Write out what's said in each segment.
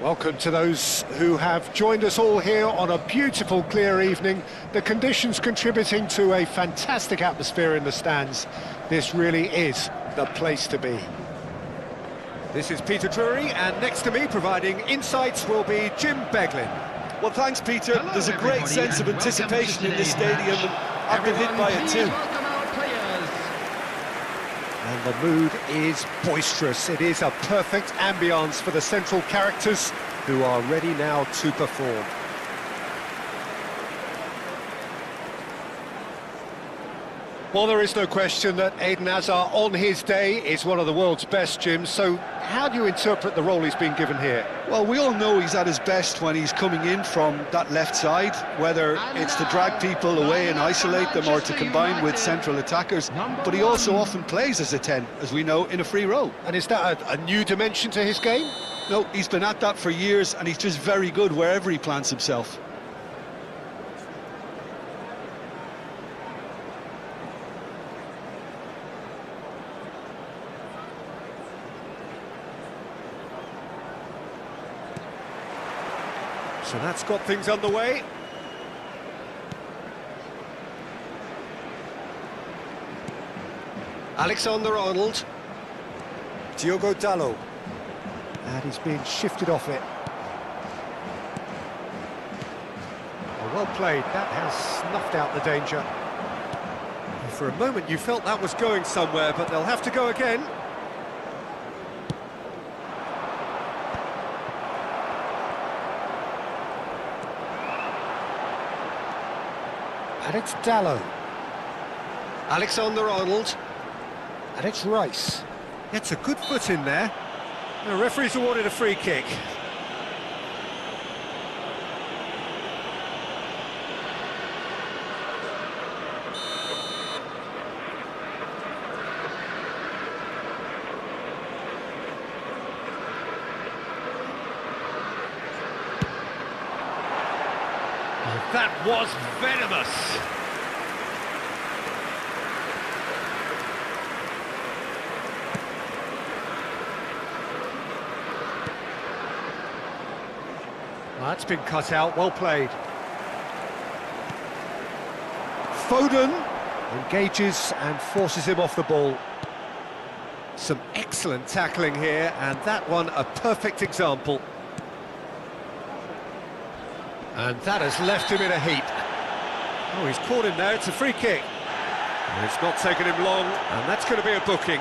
Welcome to those who have joined us all here on a beautiful, clear evening. The conditions contributing to a fantastic atmosphere in the stands. This really is the place to be. This is Peter Drury, and next to me providing insights will be Jim Beglin. Well, thanks, Peter. Hello, There's a great sense of anticipation in this stadium, and I've been hit by it too. And the mood is boisterous. It is a perfect ambience for the central characters who are ready now to perform. Well, there is no question that Eden Hazard on his day is one of the world's best, Jim. So how do you interpret the role he's been given here? Well, we all know he's at his best when he's coming in from that left side, whether it's to drag people away and isolate them or to combine with central attackers. But he also often plays as a 10, as we know, in a free role. And is that a new dimension to his game? No, he's been at that for years, and he's just very good wherever he plants himself. So that's got things underway. Alexander-Arnold. Diogo Dalot. And he's being shifted off it. Well played, that has snuffed out the danger. For a moment you felt that was going somewhere, but they'll have to go again. And it's Dalot. Alexander-Arnold. And it's Rice. Gets a good foot in there. The referee's awarded a free kick. That was venomous. That's been cut out, well played. Foden engages and forces him off the ball. Some excellent tackling here, and that one a perfect example. And that has left him in a heap. Oh, he's caught him there, it's a free kick. And it's not taken him long, and that's going to be a booking.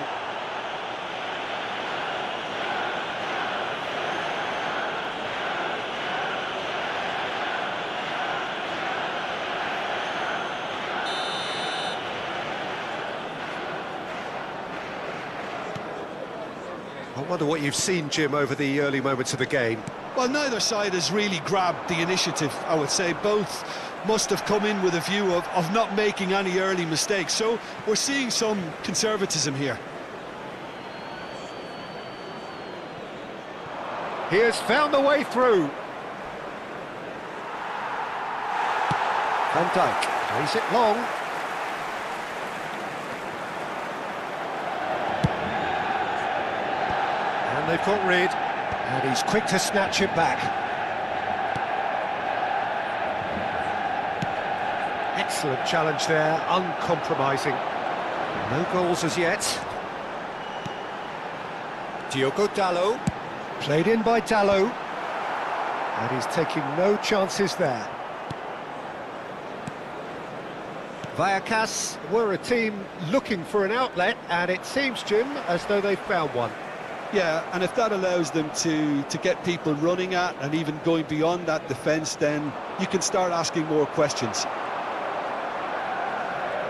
I wonder what you've seen, Jim, over the early moments of the game. Well, neither side has really grabbed the initiative, I would say. Both must have come in with a view of not making any early mistakes. So we're seeing some conservatism here. He has found a way through. Van Dijk plays it long. And they've got rid. And he's quick to snatch it back. Excellent challenge there, uncompromising. No goals as yet. Diogo Dalot, played in by Dalot. And he's taking no chances there. Vallecas were a team looking for an outlet, and it seems, Jim, as though they've found one. Yeah, and if that allows them to get people running at and even going beyond that defence, then you can start asking more questions.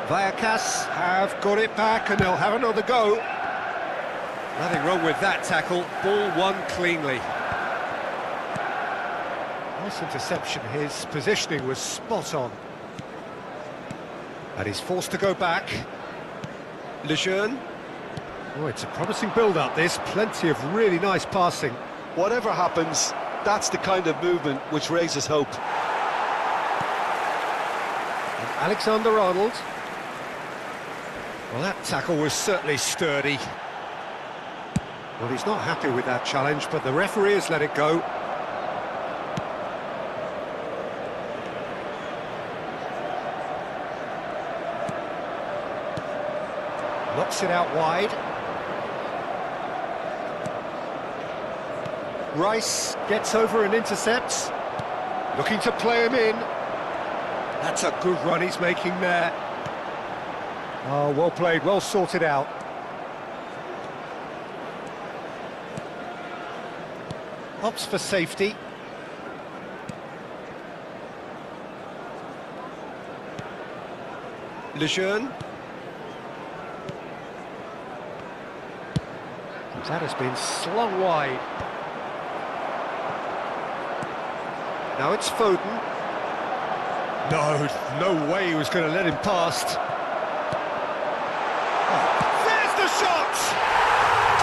Vallecas have got it back and they'll have another go. Nothing wrong with that tackle, ball won cleanly. Nice interception, his positioning was spot on. And he's forced to go back. Lejeune. Oh, it's a promising build-up, this. Plenty of really nice passing. Whatever happens, that's the kind of movement which raises hope. And Alexander-Arnold. Well, that tackle was certainly sturdy. Well, he's not happy with that challenge, but the referee has let it go. Knocks it out wide. Rice gets over and intercepts. Looking to play him in. That's a good run he's making there. Oh, well played, well sorted out. Opts for safety. Lejeune. That has been slung wide. Now it's Foden. No way he was going to let him past. Oh, there's the shot!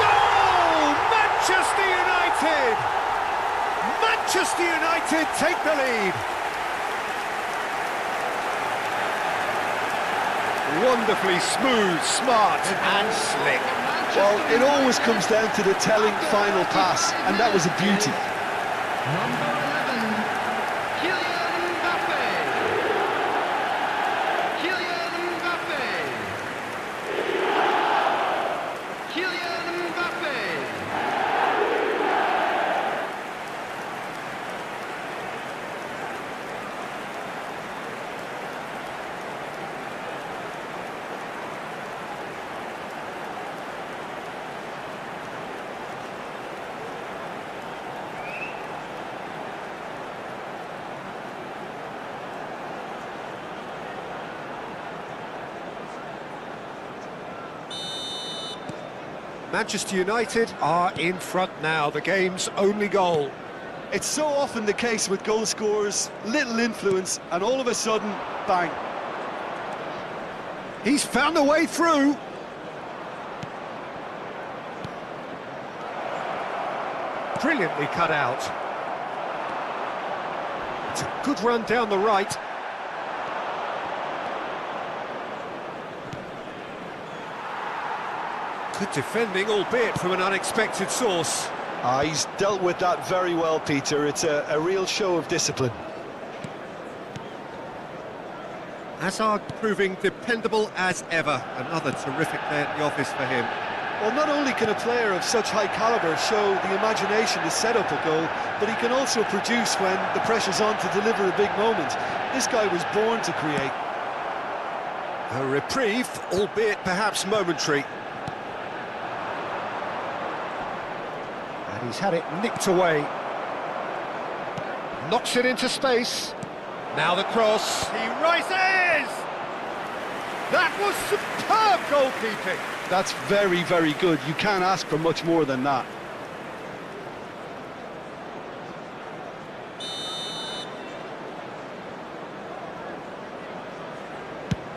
Goal! Manchester United! Manchester United take the lead. Wonderfully smooth, smart and slick. Well, it always comes down to the telling final pass, and that was a beauty. Number 11, Kylian Mbappe. Kylian Mbappe. Kylian Mbappe. Manchester United are in front now, the game's only goal. It's so often the case with goal scorers, little influence, and all of a sudden, bang. He's found a way through. Brilliantly cut out. It's a good run down the right. Good defending, albeit from an unexpected source. He's dealt with that very well, Peter. It's a real show of discipline. Hazard proving dependable as ever. Another terrific day at the office for him. Well, not only can a player of such high calibre show the imagination to set up a goal, but he can also produce when the pressure's on to deliver a big moment. This guy was born to create. A reprieve, albeit perhaps momentary. And he's had it nicked away. Knocks it into space. Now the cross. He rises! That was superb goalkeeping. That's very, very good. You can't ask for much more than that.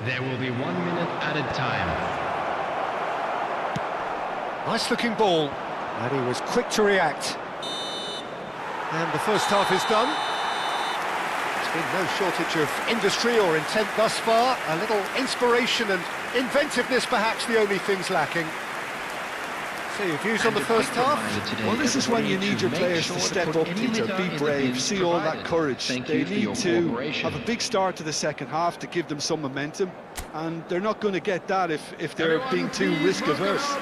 There will be 1 minute added time. Nice looking ball. And he was quick to react. And the first half is done. There's been no shortage of industry or intent thus far. A little inspiration and inventiveness perhaps the only things lacking. So your views on the first half? Well, this is when you need your players to step up, Peter, be brave, see all that courage. They need to have a big start to the second half to give them some momentum, and they're not going to get that if they're being too risk-averse.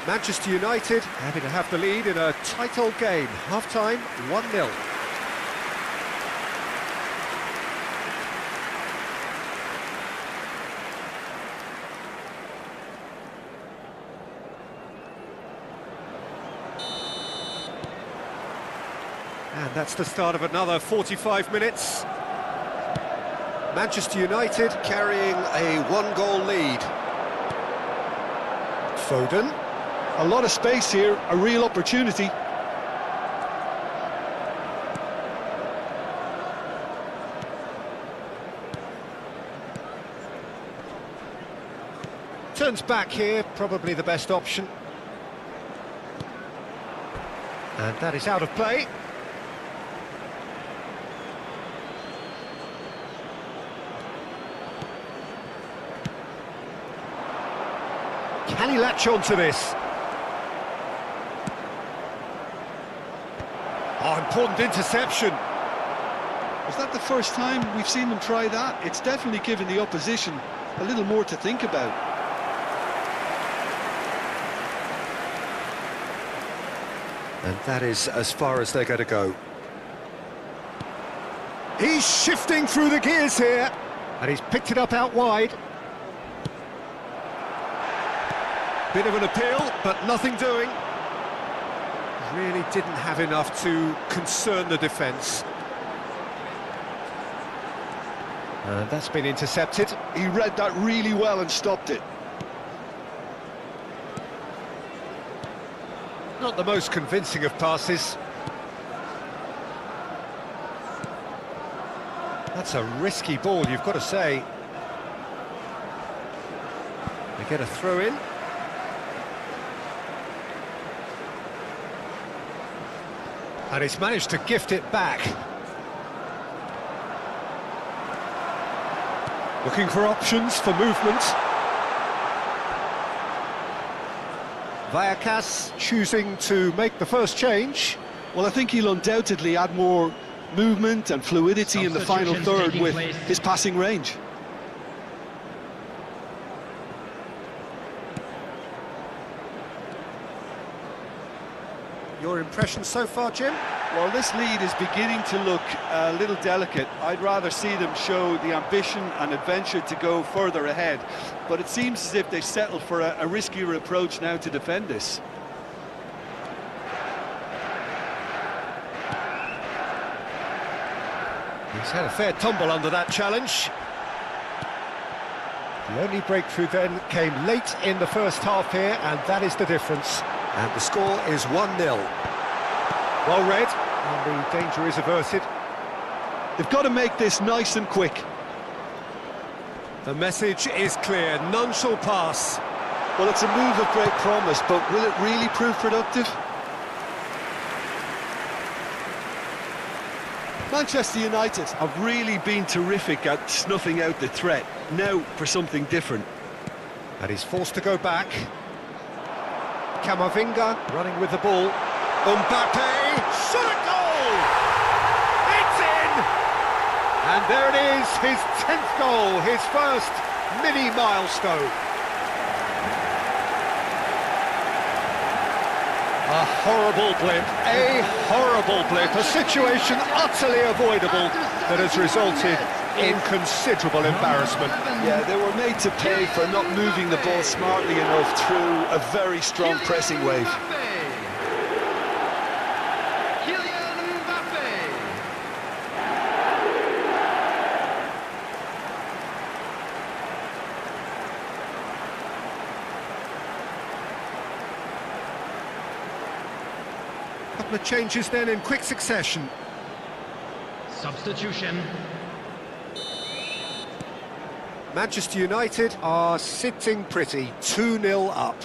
Manchester United happy to have the lead in a tight old game. Half-time, 1-0. And that's the start of another 45 minutes. Manchester United carrying a one-goal lead. Foden. A lot of space here, a real opportunity. Turns back here, probably the best option. And that is out of play. Can he latch on to this? Oh, important interception. Was that the first time we've seen them try that? It's definitely given the opposition a little more to think about. And that is as far as they're going to go. He's shifting through the gears here, and he's picked it up out wide. Bit of an appeal, but nothing doing. Really didn't have enough to concern the defence. And that's been intercepted. He read that really well and stopped it. Not the most convincing of passes. That's a risky ball, you've got to say. They get a throw in. And he's managed to gift it back. Looking for options for movement. Vallecas choosing to make the first change. Well, I think he'll undoubtedly add more movement and fluidity in the final third with his passing range. Your impression so far, Jim? Well, this lead is beginning to look a little delicate. I'd rather see them show the ambition and adventure to go further ahead. But it seems as if they settled for a riskier approach now to defend this. He's had a fair tumble under that challenge. The only breakthrough then came late in the first half here, and that is the difference. And the score is 1-0. Well read, and the danger is averted. They've got to make this nice and quick. The message is clear, none shall pass. Well, it's a move of great promise, but will it really prove productive? Manchester United have really been terrific at snuffing out the threat. Now for something different. And he's forced to go back. Camavinga running with the ball. Mbappe, shot at goal! It's in! And there it is, his 10th goal, his first mini milestone. A horrible blip, a situation utterly avoidable that has resulted in considerable embarrassment. Yeah, they were made to pay for not moving the ball smartly enough through a very strong pressing wave. Couple of changes then in quick succession. Substitution. Manchester United are sitting pretty, 2-0 up.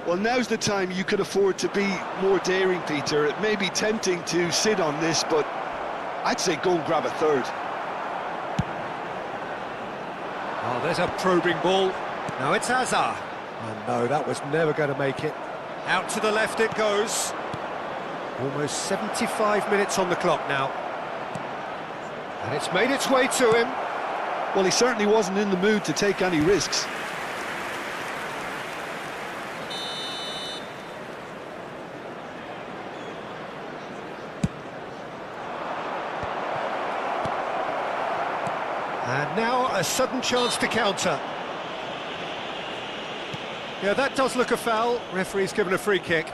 Well, now's the time you could afford to be more daring, Peter. It may be tempting to sit on this, but I'd say go and grab a third. Oh, there's a probing ball. Now it's Hazard. Oh no, that was never going to make it. Out to the left it goes. Almost 75 minutes on the clock now. And it's made its way to him. Well, he certainly wasn't in the mood to take any risks. And now a sudden chance to counter. Yeah, that does look a foul. Referee's given a free kick.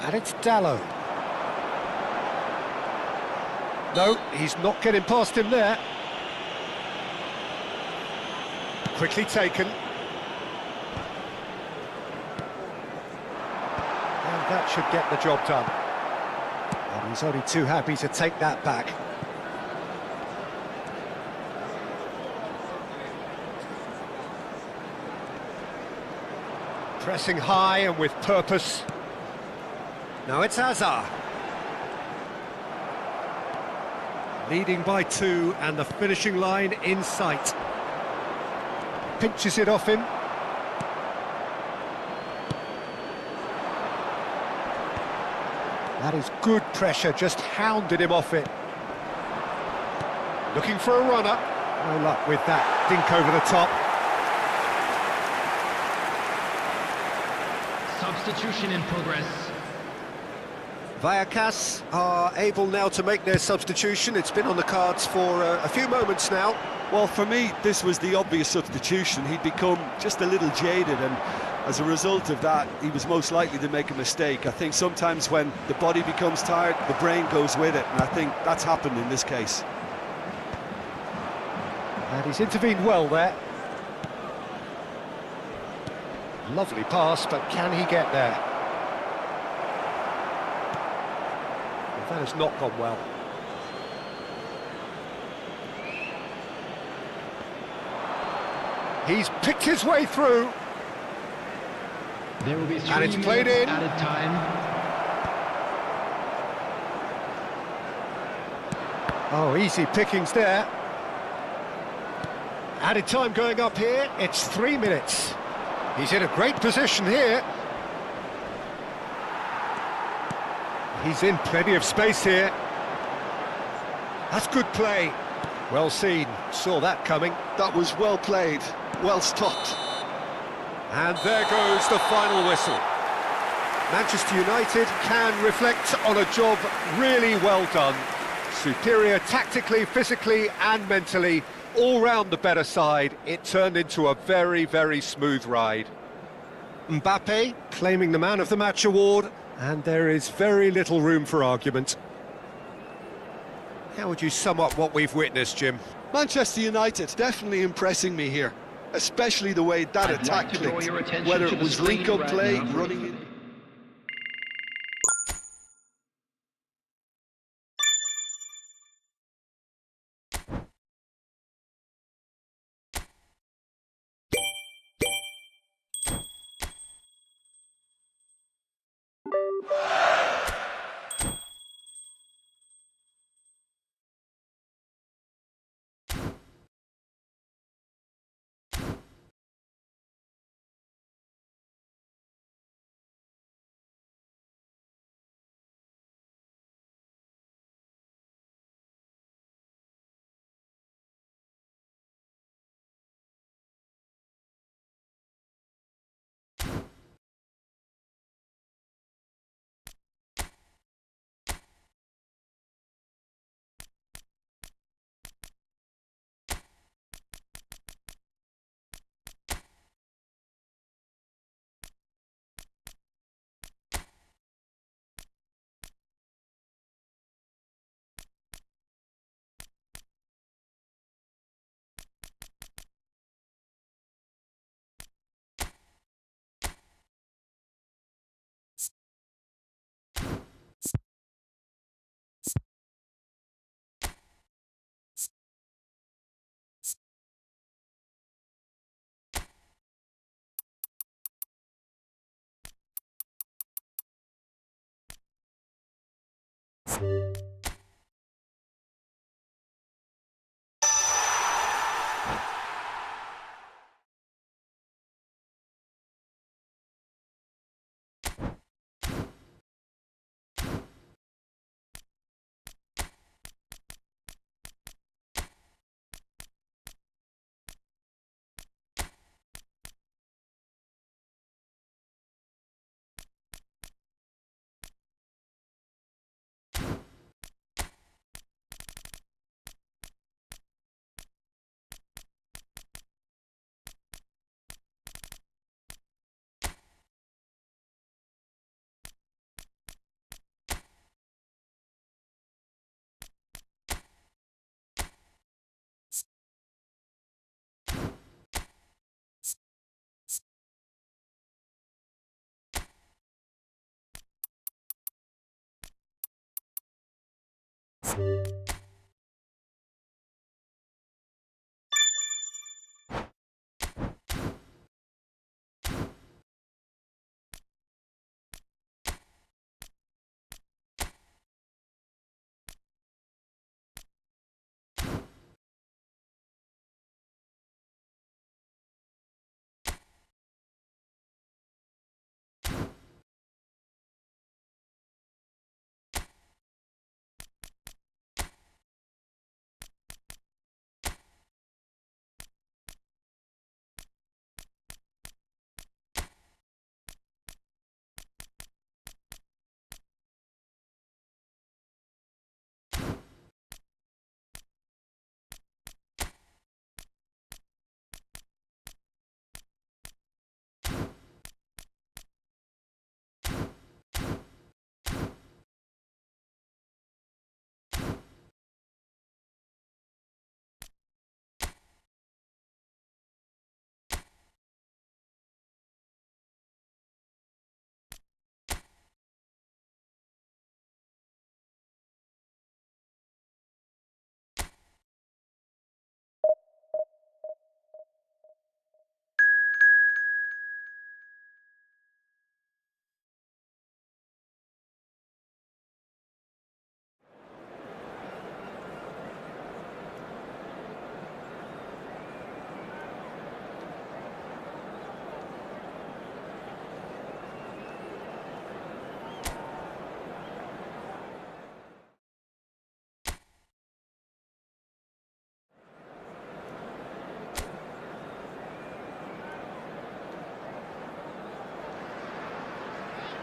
And it's Dallo. No, he's not getting past him there. Quickly taken. And that should get the job done. And he's only too happy to take that back. Pressing high and with purpose. Now it's Hazard. Leading by 2 and the finishing line in sight. Pinches it off him. That is good pressure, just hounded him off it. Looking for a runner. No luck with that dink over the top. Substitution in progress. Vallecas are able now to make their substitution. It's been on the cards for a few moments now. Well, for me, this was the obvious substitution. He'd become just a little jaded, and as a result of that, he was most likely to make a mistake. I think sometimes when the body becomes tired, the brain goes with it, and I think that's happened in this case. And he's intervened well there. Lovely pass, but can he get there? Well, that has not gone well. He's picked his way through. There will be 3 And it's played minutes in. added time. Oh, easy pickings there. Added time going up here, it's 3 minutes. He's in a great position here. He's in plenty of space here. That's good play. Well seen, saw that coming. That was well played, well stopped. And there goes the final whistle. Manchester United can reflect on a job really well done. Superior tactically, physically and mentally. All round the better side, it turned into a very, very smooth ride. Mbappe claiming the Man of the Match award, and there is very little room for argument. How would you sum up what we've witnessed, Jim? Manchester United definitely impressing me here, especially the way that I'd attack like to draw clicked, your attention whether to it the was screen link-up right play, now. running in.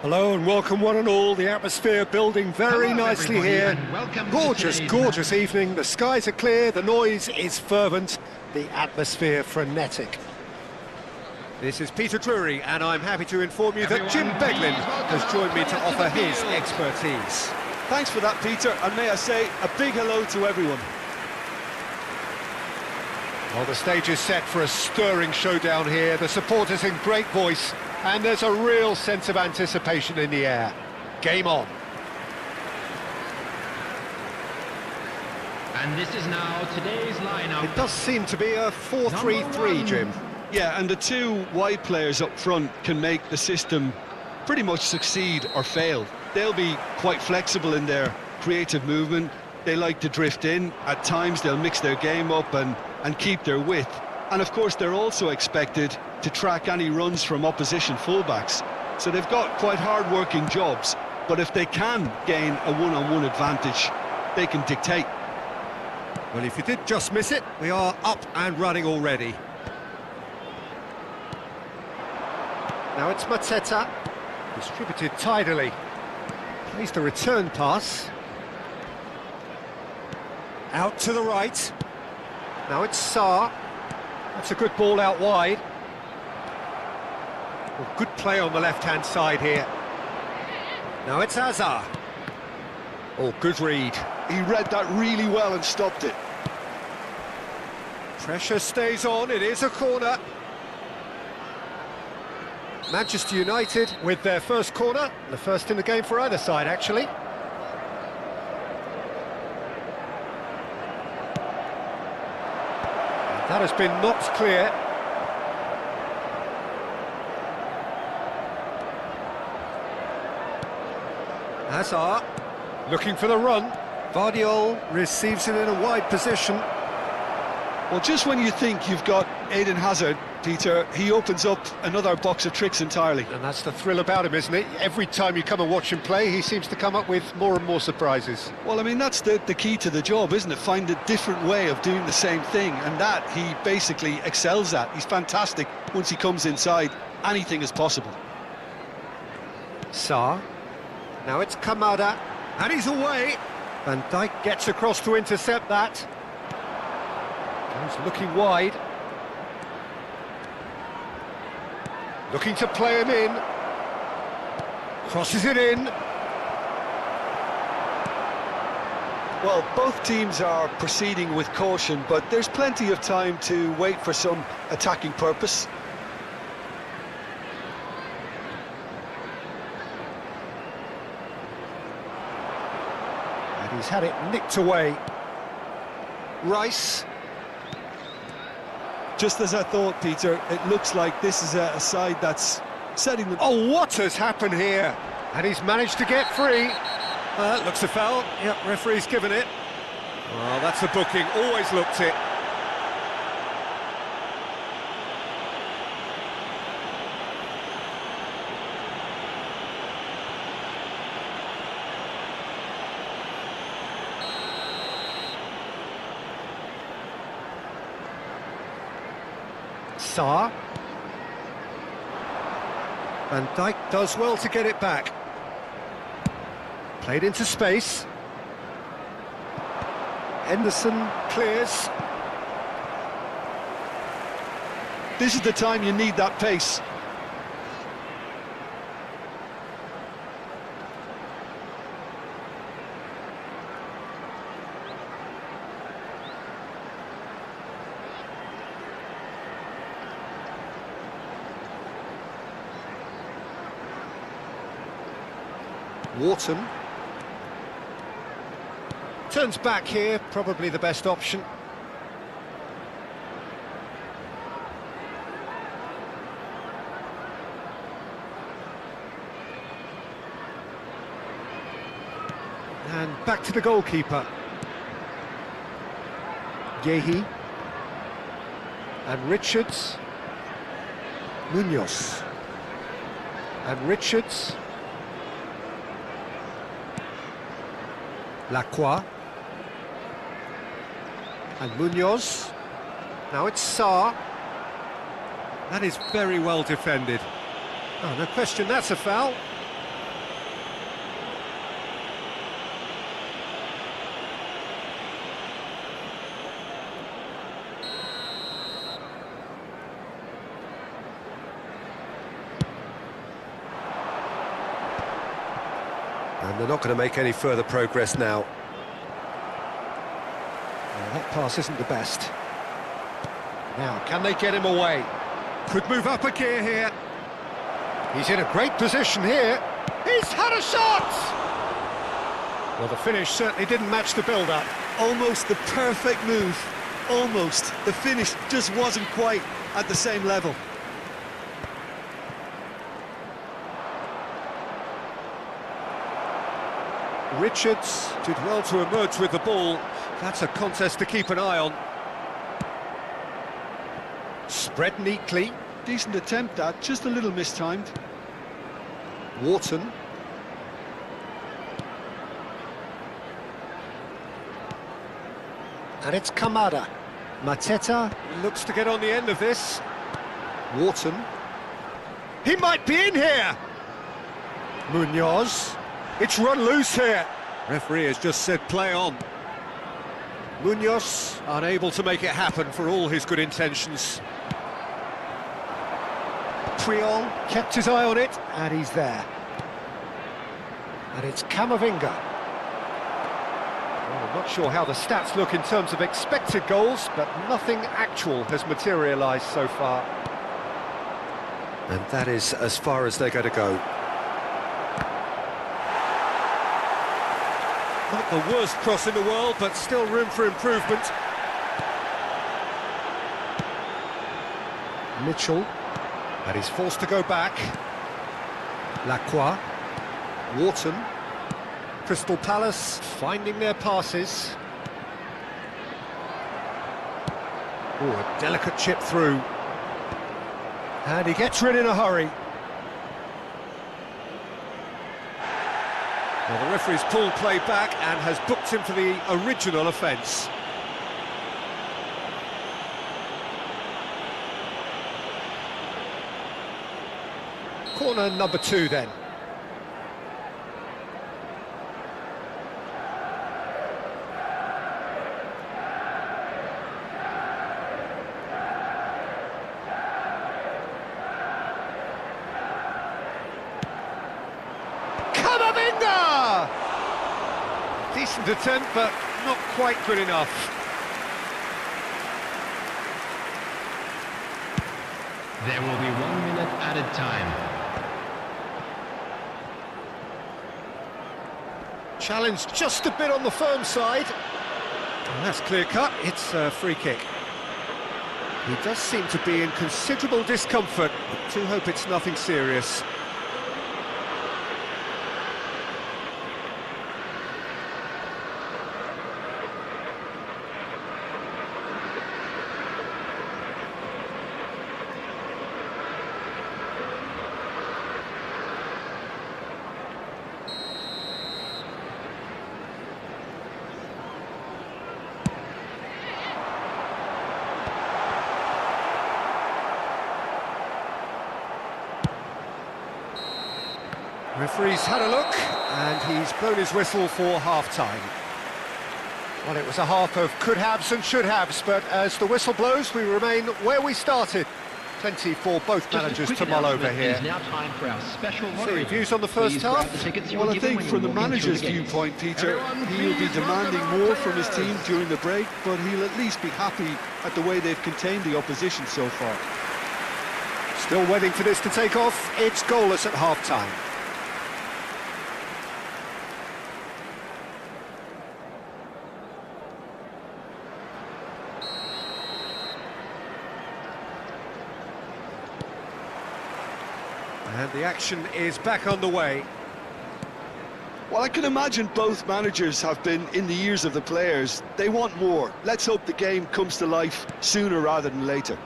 Hello and welcome one and all. The atmosphere building very Hello, nicely everybody, here. and welcome to Gorgeous, today's gorgeous match. evening. The skies are clear, the noise is fervent, the atmosphere frenetic. This is Peter Drury, and I'm happy to inform you that Jim Everyone, Beglin please welcome has joined me our to players to offer the his field. expertise. Thanks for that, Peter, and may I say a big hello to everyone. Well, the stage is set for a stirring showdown here. The supporters in great voice, and there's a real sense of anticipation in the air. Game on. And this is now today's lineup. It does seem to be a 4-3-3, Number Jim. Yeah, and the two wide players up front can make the system pretty much succeed or fail. They'll be quite flexible in their creative movement. They like to drift in. At times they'll mix their game up and keep their width. And of course they're also expected to track any runs from opposition fullbacks. So they've got quite hard-working jobs, but if they can gain a one-on-one advantage, they can dictate. Well, if you did just miss it, we are up and running already. Now it's Mateta, distributed tidily. Plays the return pass. Out to the right. Now it's Sarr. That's a good ball out wide. Well, good play on the left-hand side here. Now it's Hazard. Oh, good read. He read that really well and stopped it. Pressure stays on, it is a corner. Manchester United with their first corner, the first in the game for either side, actually. And that has been knocked clear. Hazard, looking for the run. Vardiol receives it in a wide position. Well, just when you think you've got Eden Hazard, Peter, he opens up another box of tricks entirely. And that's the thrill about him, isn't it? Every time you come and watch him play, he seems to come up with more and more surprises. Well, I mean, that's the key to the job, isn't it? Find a different way of doing the same thing, and that he basically excels at. He's fantastic. Once he comes inside, anything is possible. Sarr. Now it's Kamada, and he's away. Van Dijk gets across to intercept that. He's looking wide. Looking to play him in. Crosses it in. Well, both teams are proceeding with caution, but there's plenty of time to wait for some attacking purpose. And he's had it nicked away. Rice. Just as I thought, Peter, it looks like this is a side that's setting them... Oh, what has happened here? And he's managed to get free. Looks a foul. Yep, referee's given it. Well, that's a booking. Always looked it. Sarr. Van Dijk does well to get it back. Played into space. Henderson clears. This is the time you need that pace. Wharton. Turns back here, probably the best option. And back to the goalkeeper. Yehi. And Richards. Munoz. And Richards. Lacroix. And Munoz. Now it's Sarr. That is very well defended. Oh, no question, that's a foul. And they're not going to make any further progress now. Well, that pass isn't the best. Now, can they get him away? Could move up a gear here. He's in a great position here. He's had a shot! Well, the finish certainly didn't match the build-up. Almost the perfect move. Almost. The finish just wasn't quite at the same level. Richards did well to emerge with the ball. That's a contest to keep an eye on. Spread neatly. Decent attempt, that, just a little mistimed. Wharton. And it's Kamada. Mateta looks to get on the end of this. Wharton. He might be in here! Munoz. It's run loose here. Referee has just said play on. Munoz unable to make it happen for all his good intentions. Puyol kept his eye on it, and he's there. And it's Camavinga. Well, I'm not sure how the stats look in terms of expected goals, but nothing actual has materialised so far. And that is as far as they're going to go. Not the worst cross in the world, but still room for improvement. Mitchell. And he's forced to go back. Lacroix. Wharton. Crystal Palace finding their passes. Oh, a delicate chip through. And he gets rid in a hurry. Well, the referee's pulled play back and has booked him for the original offence. Corner number 2 then. Camavinga! Decent attempt, but not quite good enough. There will be 1 minute added time. Challenge just a bit on the firm side. And that's clear cut, it's a free kick. He does seem to be in considerable discomfort. I do hope it's nothing serious. Referee's had a look, and he's blown his whistle for half-time. Well, it was a half of could-haves and should-haves, but as the whistle blows, we remain where we started. Plenty for both managers to mull over here. It is now time for our special So, lottery. views on the first Please grab half? the tickets you Well, were I given think when from you the walked into manager's the gates. viewpoint, Peter, Everyone, he'll be please demanding welcome our more from his team players. during the break, but he'll at least be happy at the way they've contained the opposition so far. Still waiting for this to take off. It's goalless at half-time. And the action is back on the way. Well, I can imagine both managers have been in the ears of the players. They want more. Let's hope the game comes to life sooner rather than later.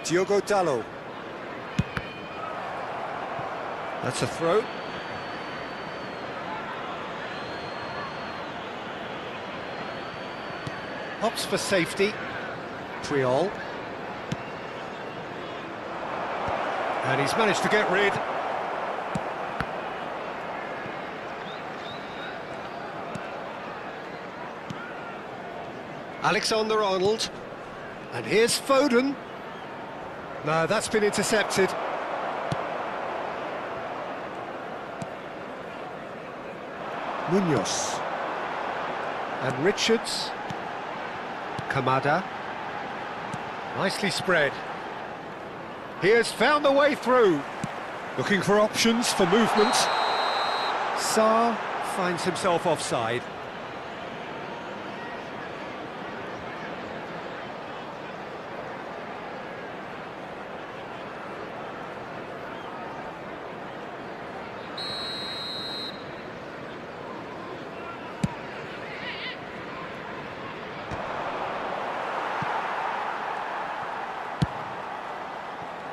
Diogo Dalot. That's a throw. Opts for safety. Puyol. And he's managed to get rid. Alexander-Arnold. And here's Foden. No, that's been intercepted. Munoz. And Richards. Kamada. Nicely spread. He has found the way through. Looking for options for movement. Sarr finds himself offside.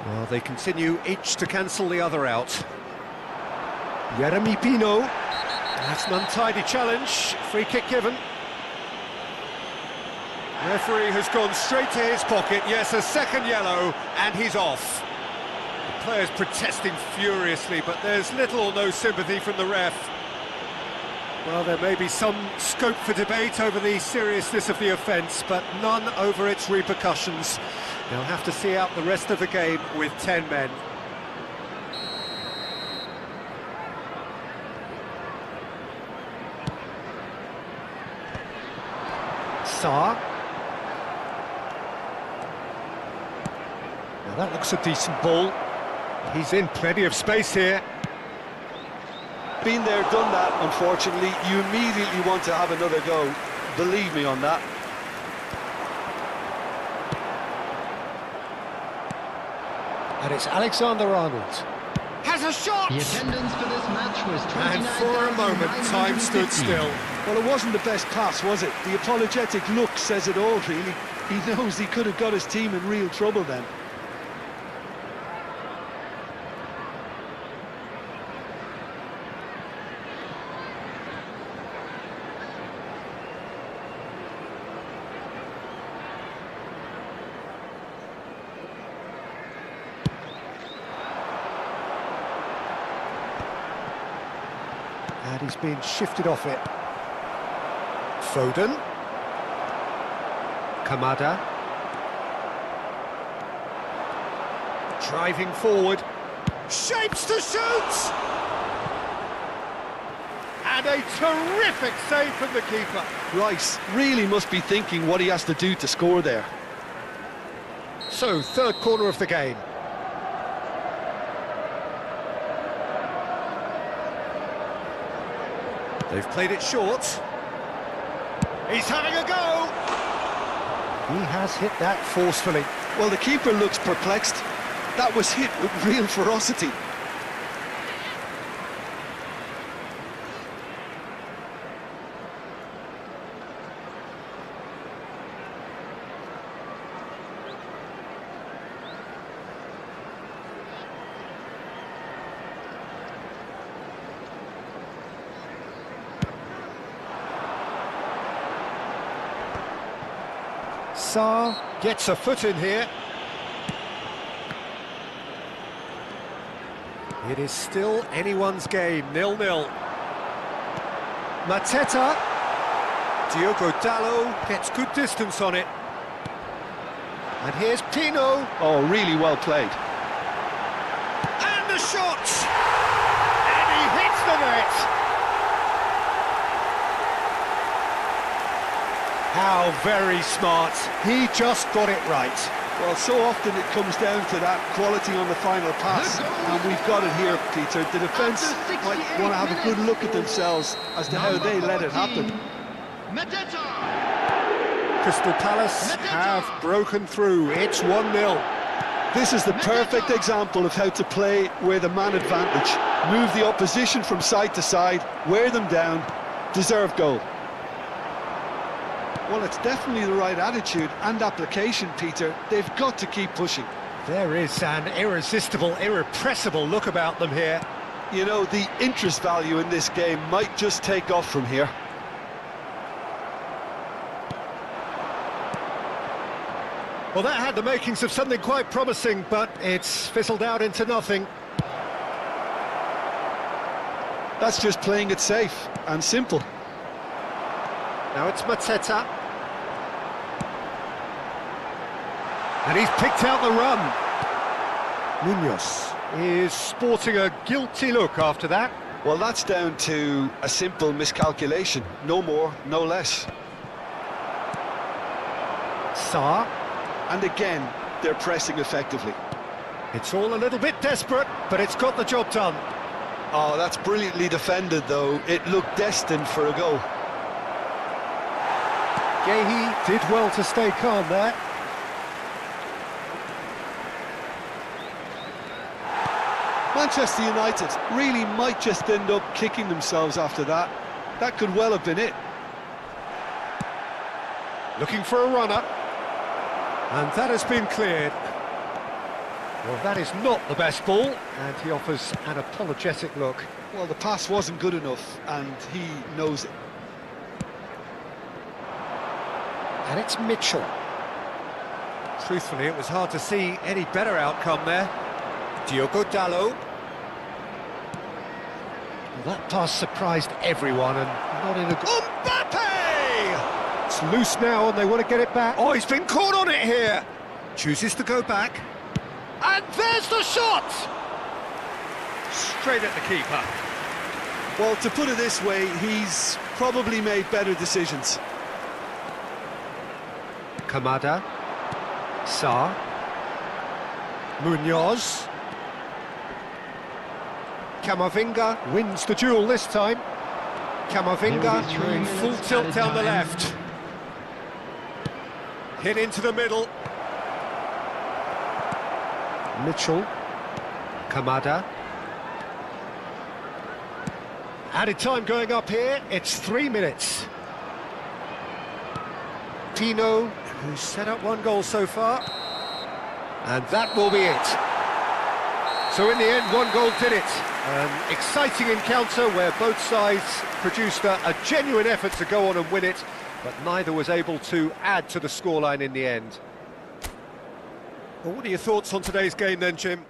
Well, they continue each to cancel the other out. Jeremy Pino. That's an untidy challenge. Free kick given. Referee has gone straight to his pocket. Yes, a second yellow, and he's off. The players protesting furiously, but there's little or no sympathy from the ref. Well, there may be some scope for debate over the seriousness of the offence, but none over its repercussions. They'll have to see out the rest of the game with 10 men. Sarr. Now that looks a decent ball. He's in plenty of space here. Been there, done that, unfortunately. You immediately want to have another go. Believe me on that. And it's Alexander-Arnold. Has a shot! The attendance for this match was 29,950. And for a moment, time stood still. Well, it wasn't the best pass, was it? The apologetic look says it all, really. He knows he could have got his team in real trouble then. And he's been shifted off it. Foden. Kamada. Driving forward. Shapes to shoot! And a terrific save from the keeper. Rice really must be thinking what he has to do to score there. So, third corner of the game. They've played it short. He's having a go! He has hit that forcefully. Well, the keeper looks perplexed. That was hit with real ferocity. Sarr gets a foot in here. It is still anyone's game, 0-0. Mateta. Diogo Dalot gets good distance on it. And here's Pino. Oh, really well played. And the shot! And he hits the net! How very smart. He just got it right. Well, so often it comes down to that quality on the final pass, and we've got it here, Peter. The defence might want to have a good look at themselves as to how they let it happen. Crystal Palace have broken through. It's 1-0. This is the perfect example of how to play with a man advantage. Move the opposition from side to side, wear them down, deserve goal. Well, it's definitely the right attitude and application, Peter. They've got to keep pushing. There is an irresistible, irrepressible look about them here. You know, the interest value in this game might just take off from here. Well, that had the makings of something quite promising, but it's fizzled out into nothing. That's just playing it safe and simple. Now it's Mateta. And he's picked out the run. Munoz is sporting a guilty look after that. Well, that's down to a simple miscalculation. No more, no less. Sarr. And again, they're pressing effectively. It's all a little bit desperate, but it's got the job done. Oh, that's brilliantly defended, though. It looked destined for a goal. Gehi did well to stay calm there. Manchester United really might just end up kicking themselves after that. That could well have been it. Looking for a runner. And that has been cleared. Well, that is not the best ball, and he offers an apologetic look. Well, the pass wasn't good enough, and he knows it. And it's Mitchell. Truthfully, it was hard to see any better outcome there. Diogo Dalot. Well, that pass surprised everyone, and not in a good... Mbappe! It's loose now, and they want to get it back. Oh, he's been caught on it here. Chooses to go back. And there's the shot! Straight at the keeper. Well, to put it this way, he's probably made better decisions. Kamada. Sarr. Munoz. Camavinga wins the duel this time. Camavinga in full tilt down the left. Hit into the middle. Mitchell. Kamada. Added time going up here, it's 3 minutes. Tino, who's set up 1 goal so far. And that will be it. So in the end, 1 goal did it. An exciting encounter where both sides produced a genuine effort to go on and win it, but neither was able to add to the scoreline in the end. Well, what are your thoughts on today's game then, Jim?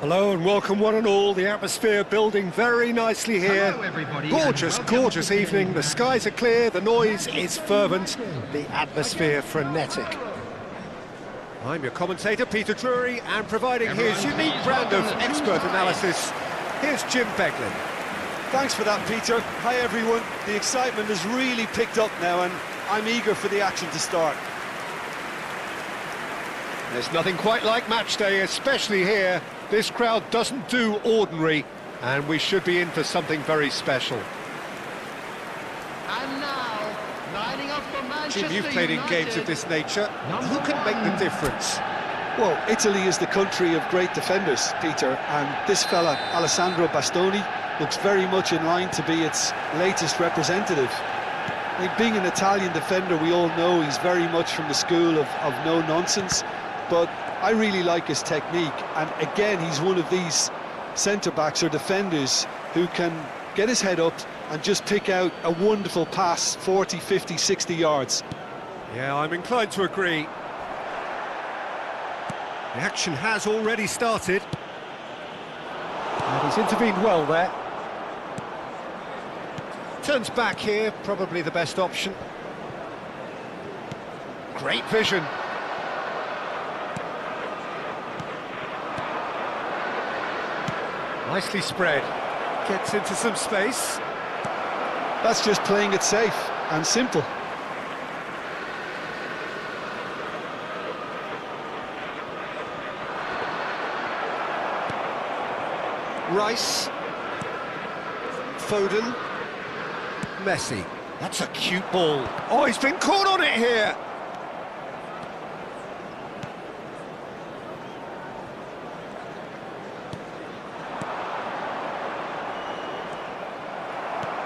Hello and welcome one and all. The atmosphere building very nicely here. Hello, everybody, Gorgeous, and welcome gorgeous to the evening. game. The skies are clear, the noise is fervent, the atmosphere frenetic. I'm your commentator, Peter Drury, and providing his unique brand of expert analysis, here's Jim Beglin. Thanks for that, Peter. Hi, everyone. The excitement has really picked up now, and I'm eager for the action to start. There's nothing quite like match day, especially here. This crowd doesn't do ordinary, and we should be in for something very special. And now, lining up for Manchester Jim, you've played in United. games of this nature. Who can make the difference? Well, Italy is the country of great defenders, Peter, and this fella, Alessandro Bastoni, looks very much in line to be its latest representative. I mean, being an Italian defender, we all know he's very much from the school of no-nonsense, but I really like his technique, and again, he's one of these centre-backs or defenders who can get his head up and just pick out a wonderful pass, 40, 50, 60 yards. Yeah, I'm inclined to agree. The action has already started. And he's intervened well there. Turns back here, probably the best option. Great vision. Nicely spread. Gets into some space. That's just playing it safe and simple. Rice. Foden. Messi. That's a cute ball. Oh, he's been caught on it here.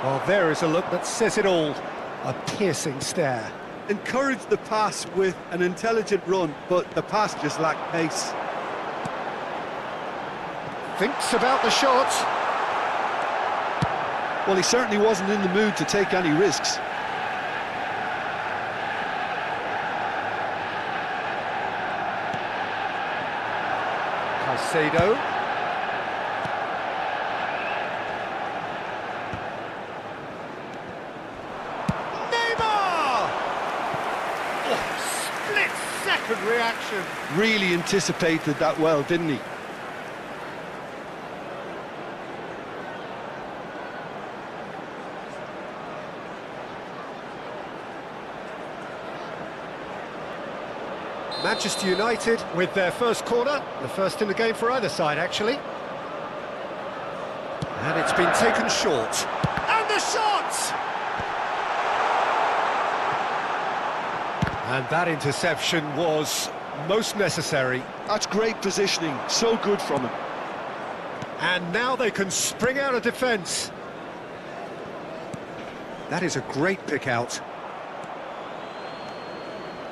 Well, there is a look that says it all. A piercing stare. Encouraged the pass with an intelligent run, but the pass just lacked pace. Thinks about the shot. Well, he certainly wasn't in the mood to take any risks. Caicedo. Neymar! Oh, split-second reaction. Really anticipated that well, didn't he? Manchester United with their first corner, the first in the game for either side, actually. And it's been taken short. And the shot! And that interception was most necessary. That's great positioning, so good from him. And now they can spring out of defence. That is a great pick out.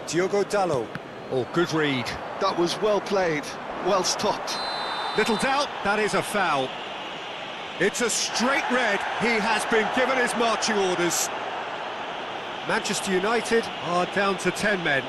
Diogo Dalot. Oh, good read. That was well played, well stopped. Little doubt, that is a foul. It's a straight red. He has been given his marching orders. Manchester United are down to 10 men.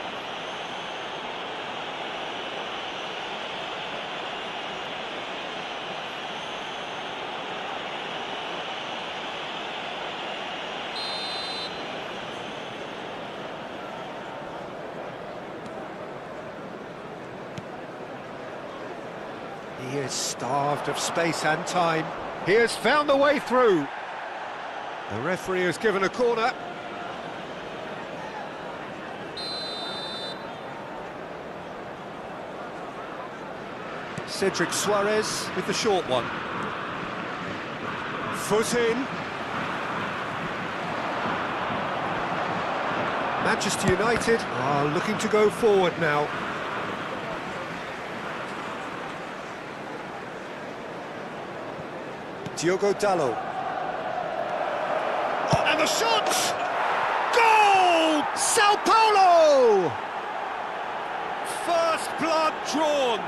He is starved of space and time. He has found the way through. The referee has given a corner. Cedric Suarez with the short one. Foot in. Manchester United are looking to go forward now. Diogo Dalot. Oh, and the shot! Goal! Sao Paulo! First blood drawn.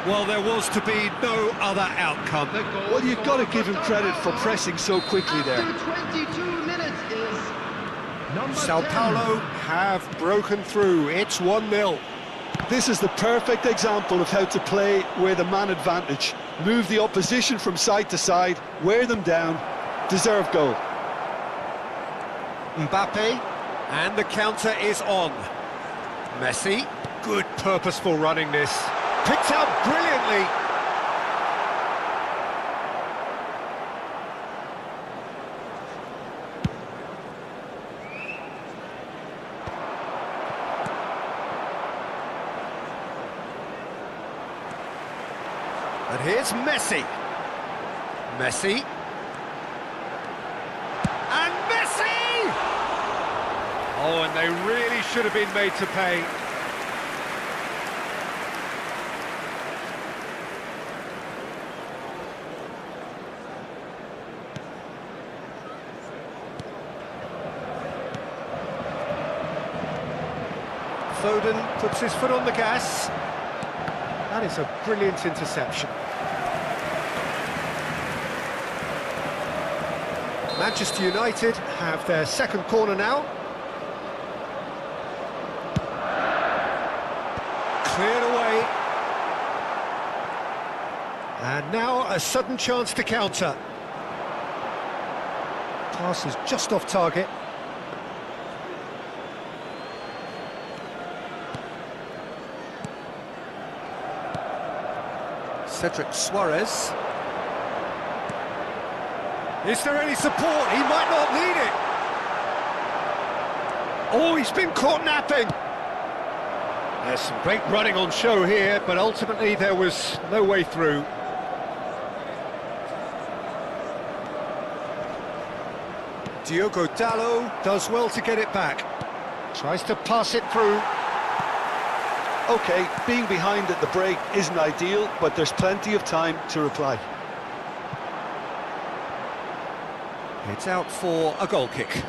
Well, there was to be no other outcome. Well, you've got to give him credit for pressing so quickly there. After 22 minutes is number Sao 10. Paulo have broken through. It's 1-0. This is the perfect example of how to play with a man advantage. Move the opposition from side to side, wear them down, deserve goal. Mbappe, and the counter is on. Messi, good purposeful running this. Picked out brilliantly. And here's Messi. Messi. And Messi! Oh, and they really should have been made to pay. Foden puts his foot on the gas. That is a brilliant interception. Manchester United have their second corner now. Cleared away. And now a sudden chance to counter. Pass is just off target. Cedric Suarez. Is there any support? He might not need it. Oh, he's been caught napping. There's some great running on show here, but ultimately there was no way through. Diogo Dallo does well to get it back. Tries to pass it through. OK, being behind at the break isn't ideal, but there's plenty of time to reply. It's out for a goal kick.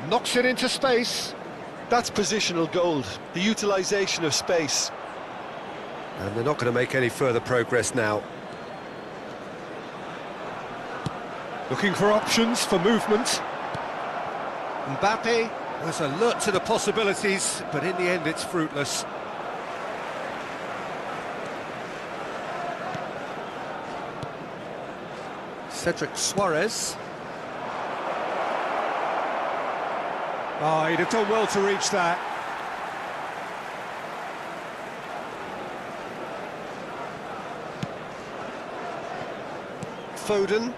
Knocks it into space. That's positional gold, the utilisation of space. And they're not going to make any further progress now. Looking for options for movement. Mbappe was alert to the possibilities, but in the end it's fruitless. Cedric Suarez. Oh, he'd have done well to reach that. Foden.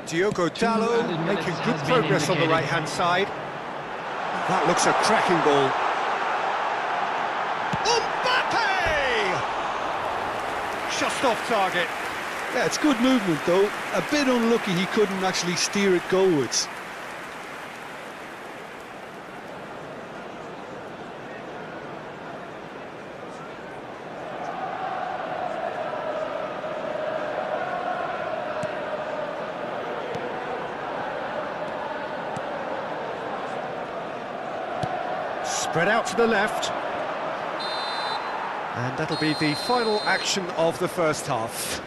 Diogo Dallo making good progress on the right-hand side. That looks a cracking ball. Mbappe! Just off target. Yeah, it's good movement though. A bit unlucky he couldn't actually steer it goalwards. Spread out to the left. And that'll be the final action of the first half.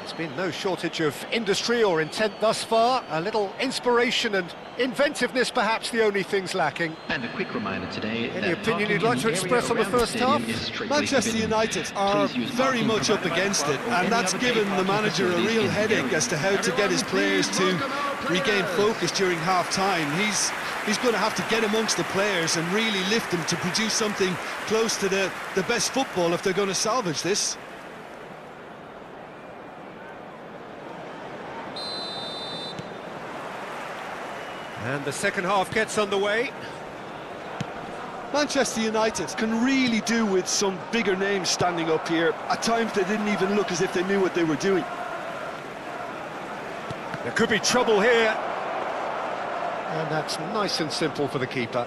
There's been no shortage of industry or intent thus far. A little inspiration and inventiveness, perhaps the only things lacking. And a quick reminder today. Any opinion you'd like to express on the first half? Manchester United are very much up against it, and that's given the manager a real headache as to how to get his players to regain focus during half-time. He's going to have to get amongst the players and really lift them to produce something close to the best football if they're going to salvage this. And the second half gets underway. Manchester United can really do with some bigger names standing up here. At times they didn't even look as if they knew what they were doing. There could be trouble here. And that's nice and simple for the keeper.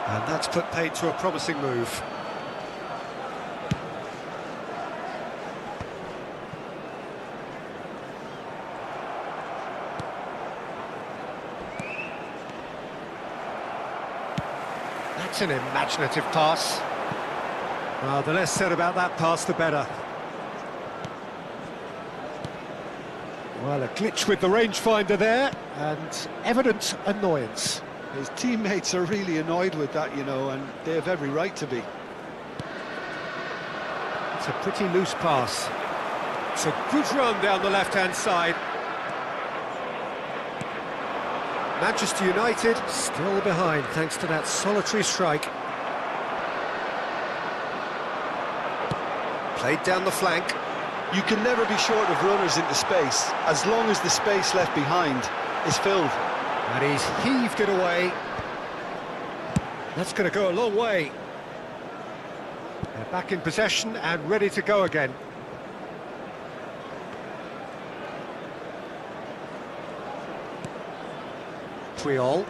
And that's put paid to a promising move. That's an imaginative pass. Well, the less said about that pass, the better. Well, a glitch with the rangefinder there, and evident annoyance. His teammates are really annoyed with that, you know, and they have every right to be. It's a pretty loose pass. It's a good run down the left-hand side. Manchester United still behind thanks to that solitary strike. Played down the flank. You can never be short of runners into space, as long as the space left behind is filled. And he's heaved it away. That's going to go a long way. They're back in possession and ready to go again. Triol.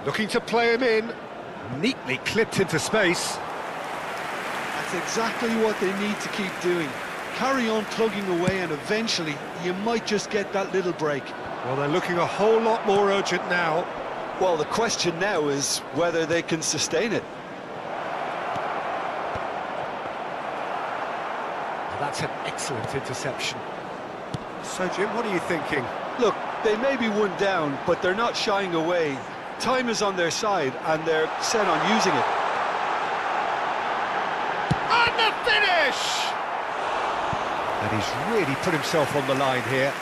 Looking to play him in. Neatly clipped into space. That's exactly what they need to keep doing. Carry on plugging away and eventually you might just get that little break. Well, they're looking a whole lot more urgent now. Well, the question now is whether they can sustain it. That's an excellent interception. So, Jim, what are you thinking? Look, they may be one down, but they're not shying away. Time is on their side, and they're set on using it. And the finish! And he's really put himself on the line here.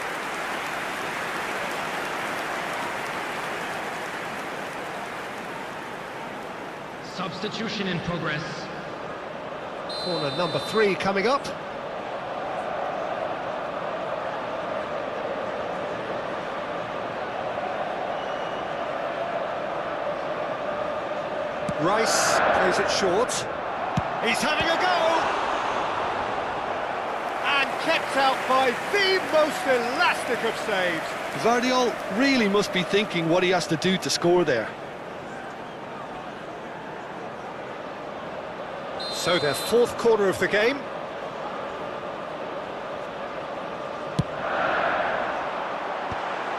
Substitution in progress. Corner number 3 coming up. Rice plays it short. He's having a go! And kept out by the most elastic of saves. Vardiol really must be thinking what he has to do to score there. So their 4th corner of the game.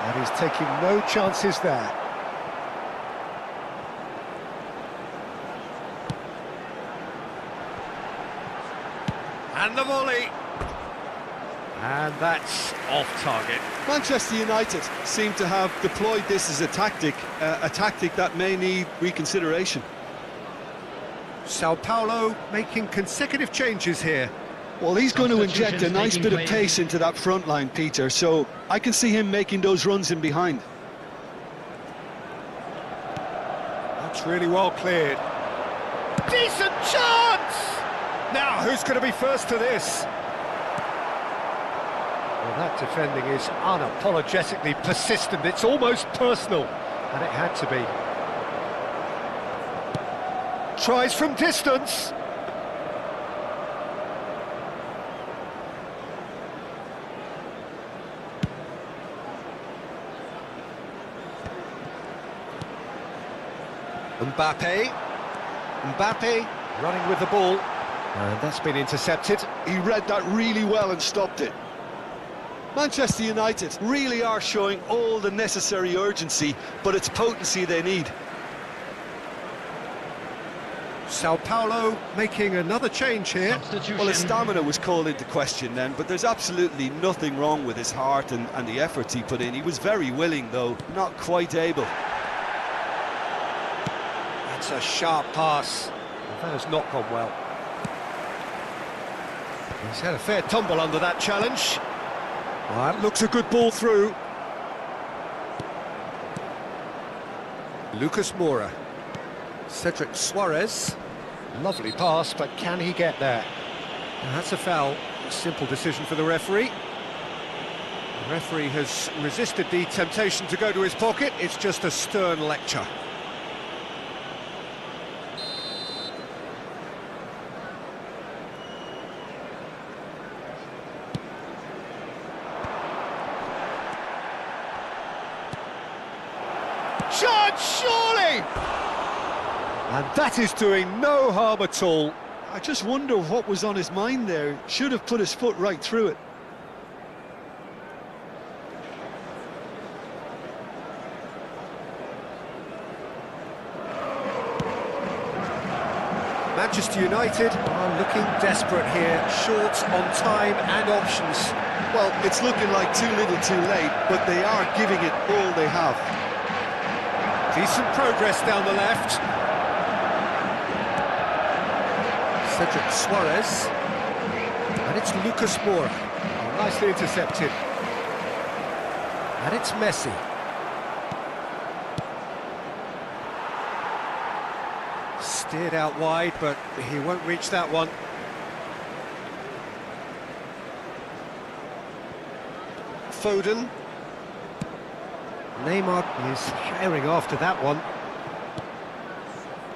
And he's taking no chances there. And the volley. And that's off target. Manchester United seem to have deployed this as a tactic that may need reconsideration. Sao Paulo making consecutive changes here. Well, he's going to inject a nice bit of pace into that front line, Peter, so I can see him making those runs in behind. That's really well cleared. Decent chance! Now, who's going to be first to this? Well, that defending is unapologetically persistent. It's almost personal, and it had to be. Tries from distance. Mbappe running with the ball. And that's been intercepted. He read that really well and stopped it. Manchester United really are showing all the necessary urgency, but it's potency they need. Sao Paulo making another change here. Well, his stamina was called into question then, but there's absolutely nothing wrong with his heart and the efforts he put in. He was very willing, though, not quite able. That's a sharp pass. That has not gone well. He's had a fair tumble under that challenge. Well, that looks a good ball through. Lucas Moura. Cedric Suarez. Lovely pass, but can he get there? And that's a foul. A simple decision for the referee. The referee has resisted the temptation to go to his pocket. It's just a stern lecture. Chance, surely! And that is doing no harm at all. I just wonder what was on his mind there. Should have put his foot right through it. Manchester United are looking desperate here, short on time and options. Well, it's looking like too little too late, but they are giving it all they have. Decent progress down the left. Cedric Suarez. And it's Lucas Moura. Oh, nicely intercepted. And it's Messi. Steered out wide, but he won't reach that one. Foden. Neymar is firing after that one.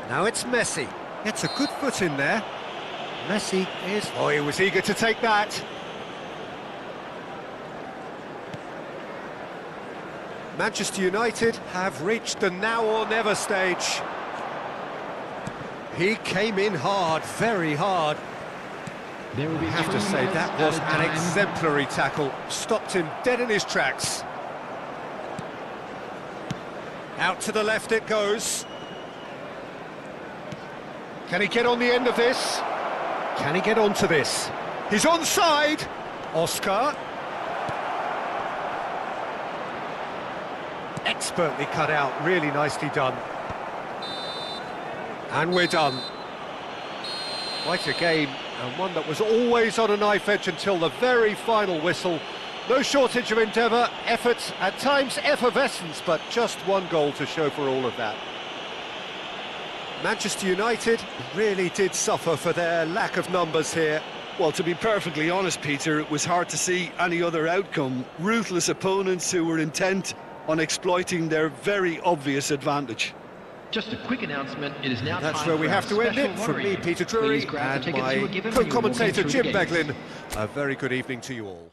Now it's Messi. Gets a good foot in there. Messi is... Oh, he was eager to take that. Manchester United have reached the now or never stage. He came in hard, very hard. There will be I have to 3 say, minutes that at was a an time. exemplary tackle. Stopped him dead in his tracks. Out to the left it goes. Can he get on the end of this? Can he get onto this? He's onside! Oscar. Expertly cut out, really nicely done. And we're done. Quite a game, and one that was always on a knife edge until the very final whistle. No shortage of endeavour, effort, at times effervescence, but just one goal to show for all of that. Manchester United really did suffer for their lack of numbers here. Well, to be perfectly honest, Peter, it was hard to see any other outcome. Ruthless opponents who were intent on exploiting their very obvious advantage. Just a quick announcement, it is now That's time where we for have our to end special it. From lottery. me, Peter Drury, Please grab the and tickets you were my given when you were walking co-commentator through Jim the gates. Beglin. A very good evening to you all.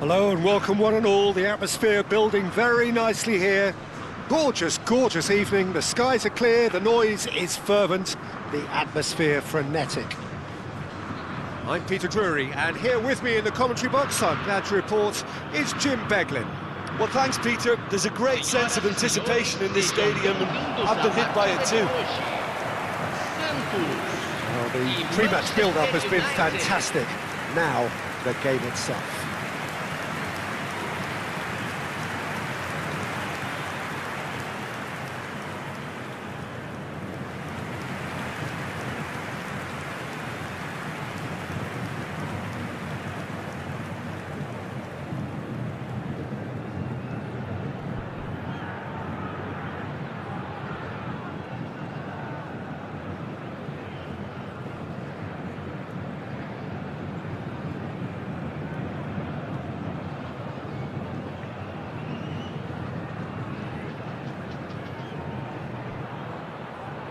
Hello and welcome one and all. The atmosphere building very nicely here. Gorgeous, gorgeous evening. The skies are clear, the noise is fervent, the atmosphere frenetic. I'm Peter Drury, and here with me in the commentary box, I'm glad to report, is Jim Beglin. Well, thanks, Peter. There's a great sense of anticipation in this stadium, and I've been hit by it too. Well, the pre-match build-up has been fantastic. Now, the game itself.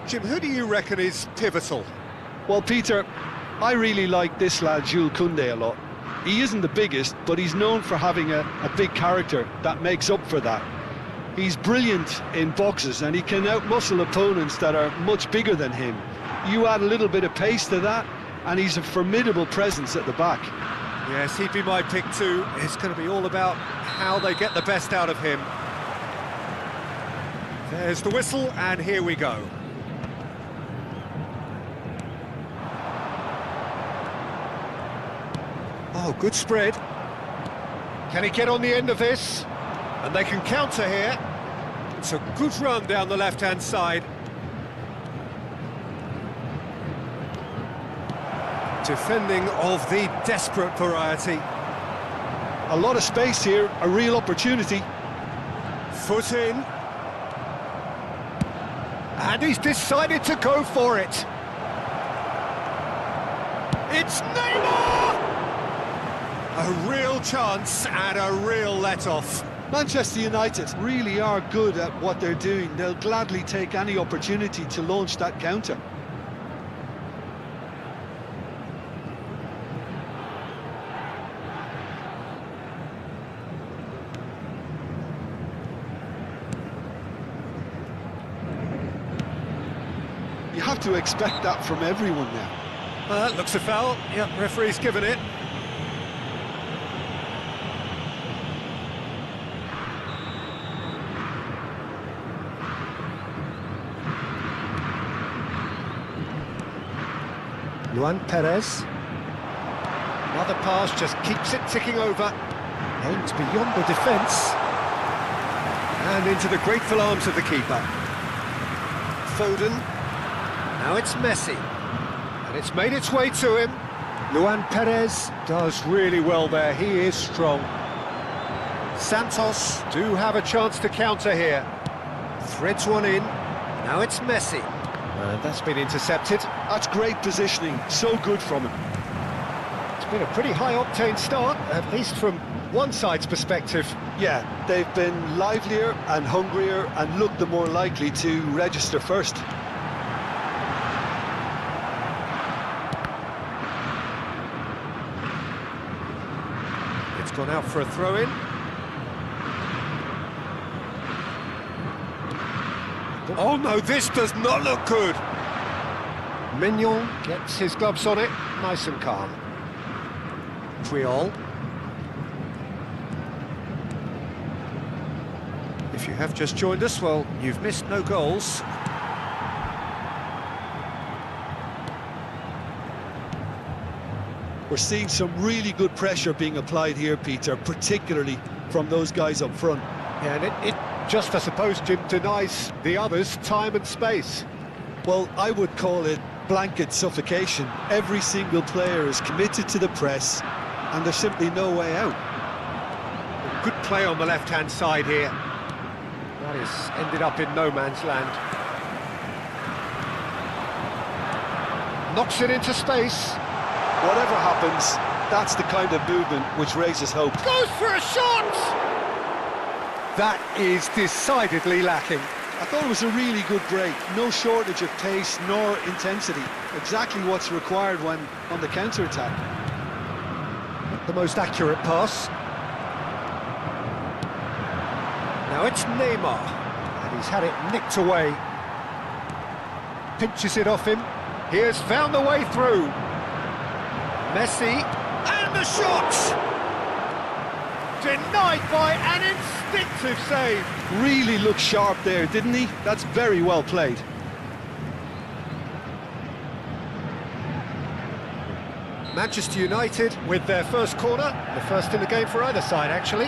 Jim, who do you reckon is pivotal? Well, Peter, I really like this lad, Jules Koundé, a lot. He isn't the biggest, but he's known for having a big character that makes up for that. He's brilliant in boxes, and he can outmuscle opponents that are much bigger than him. You add a little bit of pace to that, and he's a formidable presence at the back. Yes, he'd be my pick too. It's going to be all about how they get the best out of him. There's the whistle, and here we go. Oh, good spread. Can he get on the end of this? And they can counter here. It's a good run down the left-hand side. Defending of the desperate variety. A lot of space here, a real opportunity. Foot in. And he's decided to go for it. It's Neymar! A real chance and a real let-off. Manchester United really are good at what they're doing. They'll gladly take any opportunity to launch that counter. You have to expect that from everyone now. That looks a foul. Yep, referee's given it. Luan Perez. Another pass just keeps it ticking over. Aims beyond the defence. And into the grateful arms of the keeper. Foden. Now it's Messi. And it's made its way to him. Luan Perez does really well there. He is strong. Santos do have a chance to counter here. Threads one in. Now it's Messi. And that's been intercepted. That's great positioning, so good from him. It's been a pretty high-octane start, at least from one side's perspective. Yeah, they've been livelier and hungrier and looked the more likely to register first. It's gone out for a throw-in. Oh no, this does not look good. Mignon gets his gloves on it, nice and calm. Triol. If you have just joined us, well, you've missed no goals. We're seeing some really good pressure being applied here, Peter, particularly from those guys up front. Yeah, and it just, I suppose, Jim, denies the others time and space. Well, I would call it blanket suffocation. Every single player is committed to the press, and there's simply no way out. Good play on the left-hand side here. That has ended up in no man's land. Knocks it into space. Whatever happens, that's the kind of movement which raises hope. Goes for a shot! That is decidedly lacking. I thought it was a really good break. No shortage of pace nor intensity. Exactly what's required when on the counter-attack. The most accurate pass. Now it's Neymar. And he's had it nicked away. Pinches it off him. He has found the way through. Messi. And the shot! Denied by an instinctive save. Really looked sharp there, didn't he? That's very well played. Manchester United with their first corner, the first in the game for either side, actually.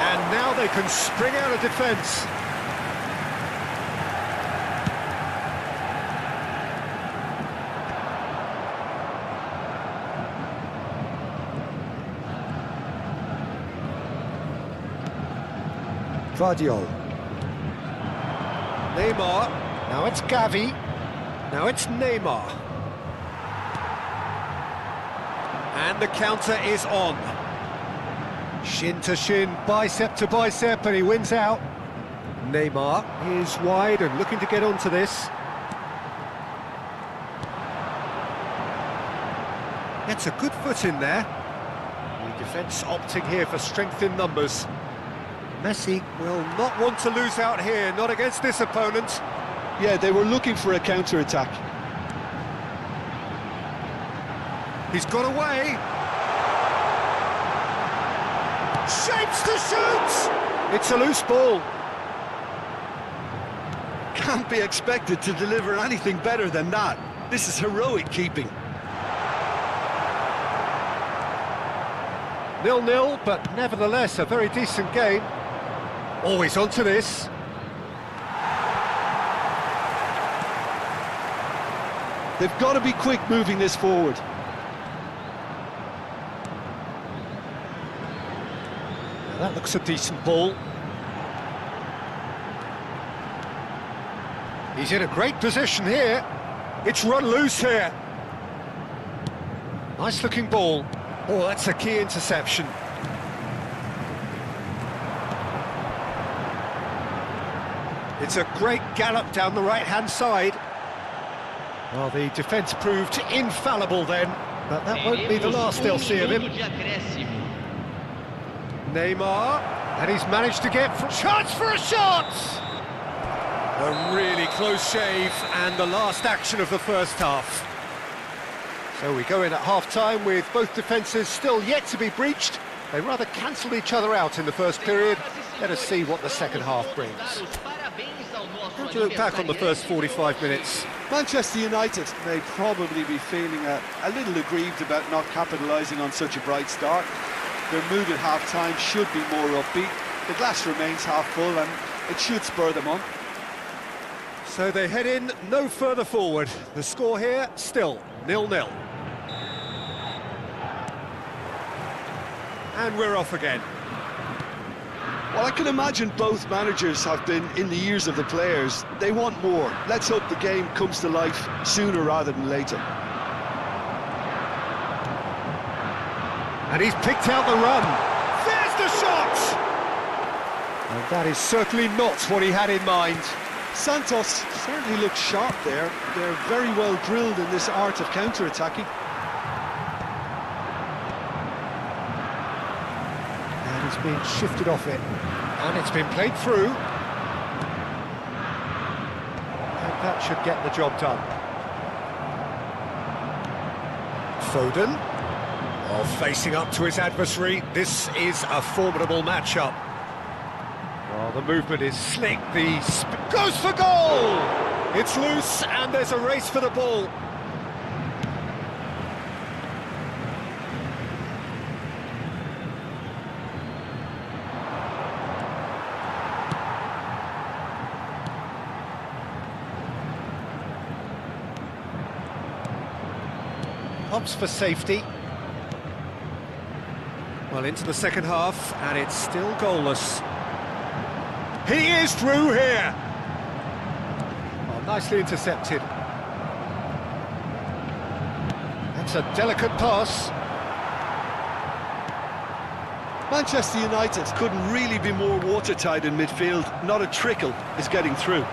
And now they can spring out of defence. Vardiol. Neymar. Now it's Gavi. Now it's Neymar. And the counter is on. Shin to shin, bicep to bicep, and he wins out. Neymar is wide and looking to get onto this. Gets a good foot in there. The defence opting here for strength in numbers. Messi will not want to lose out here, not against this opponent. Yeah, they were looking for a counter-attack. He's got away. Shapes to shoot! It's a loose ball. Can't be expected to deliver anything better than that. This is heroic keeping. 0-0, but nevertheless a very decent game. Always onto this. They've got to be quick moving this forward. Now that looks a decent ball. He's in a great position here. It's run loose here. Nice looking ball. Oh, that's a key interception. It's a great gallop down the right-hand side. Well, the defence proved infallible then, but that won't be the last they'll see of him. Neymar, and he's managed to get... Chance for a shot! A really close shave, and the last action of the first half. So we go in at half-time with both defences still yet to be breached. They rather cancelled each other out in the first period. Let us see what the second half brings. How do you look back on the first 45 minutes? Manchester United may probably be feeling a little aggrieved about not capitalising on such a bright start. Their mood at half-time should be more upbeat. The glass remains half full and it should spur them on. So they head in no further forward. The score here still 0-0. And we're off again. Well, I can imagine both managers have been in the ears of the players. They want more. Let's hope the game comes to life sooner rather than later. And he's picked out the run. There's the shot! And that is certainly not what he had in mind. Santos certainly looked sharp there. They're very well drilled in this art of counter-attacking. And he's been shifted off it. And it's been played through. And that should get the job done. Foden. Oh, facing up to his adversary. This is a formidable matchup. Well, the movement is slick. Goes for goal! It's loose and there's a race for the ball. Hops for safety. Well, into the second half, and it's still goalless. He is through here! Oh, nicely intercepted. That's a delicate pass. Manchester United couldn't really be more watertight in midfield. Not a trickle is getting through.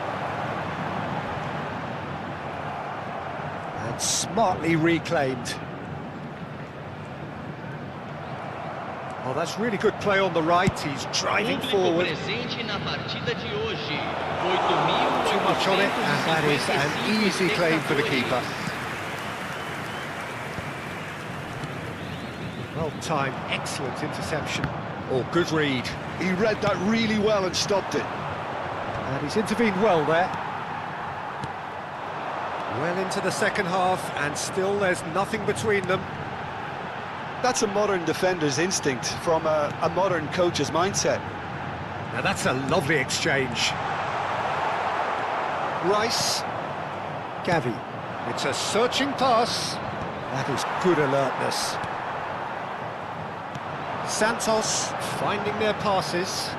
And smartly reclaimed. Oh, that's really good play on the right. He's driving forward. Too much on it, and that is an easy claim for the keeper. Well timed, excellent interception. Oh, good read. He read that really well and stopped it. And he's intervened well there. Well into the second half, and still there's nothing between them. That's a modern defender's instinct from a modern coach's mindset. Now that's a lovely exchange. Rice. Gavi. It's a searching pass. That is good alertness. Santos finding their passes.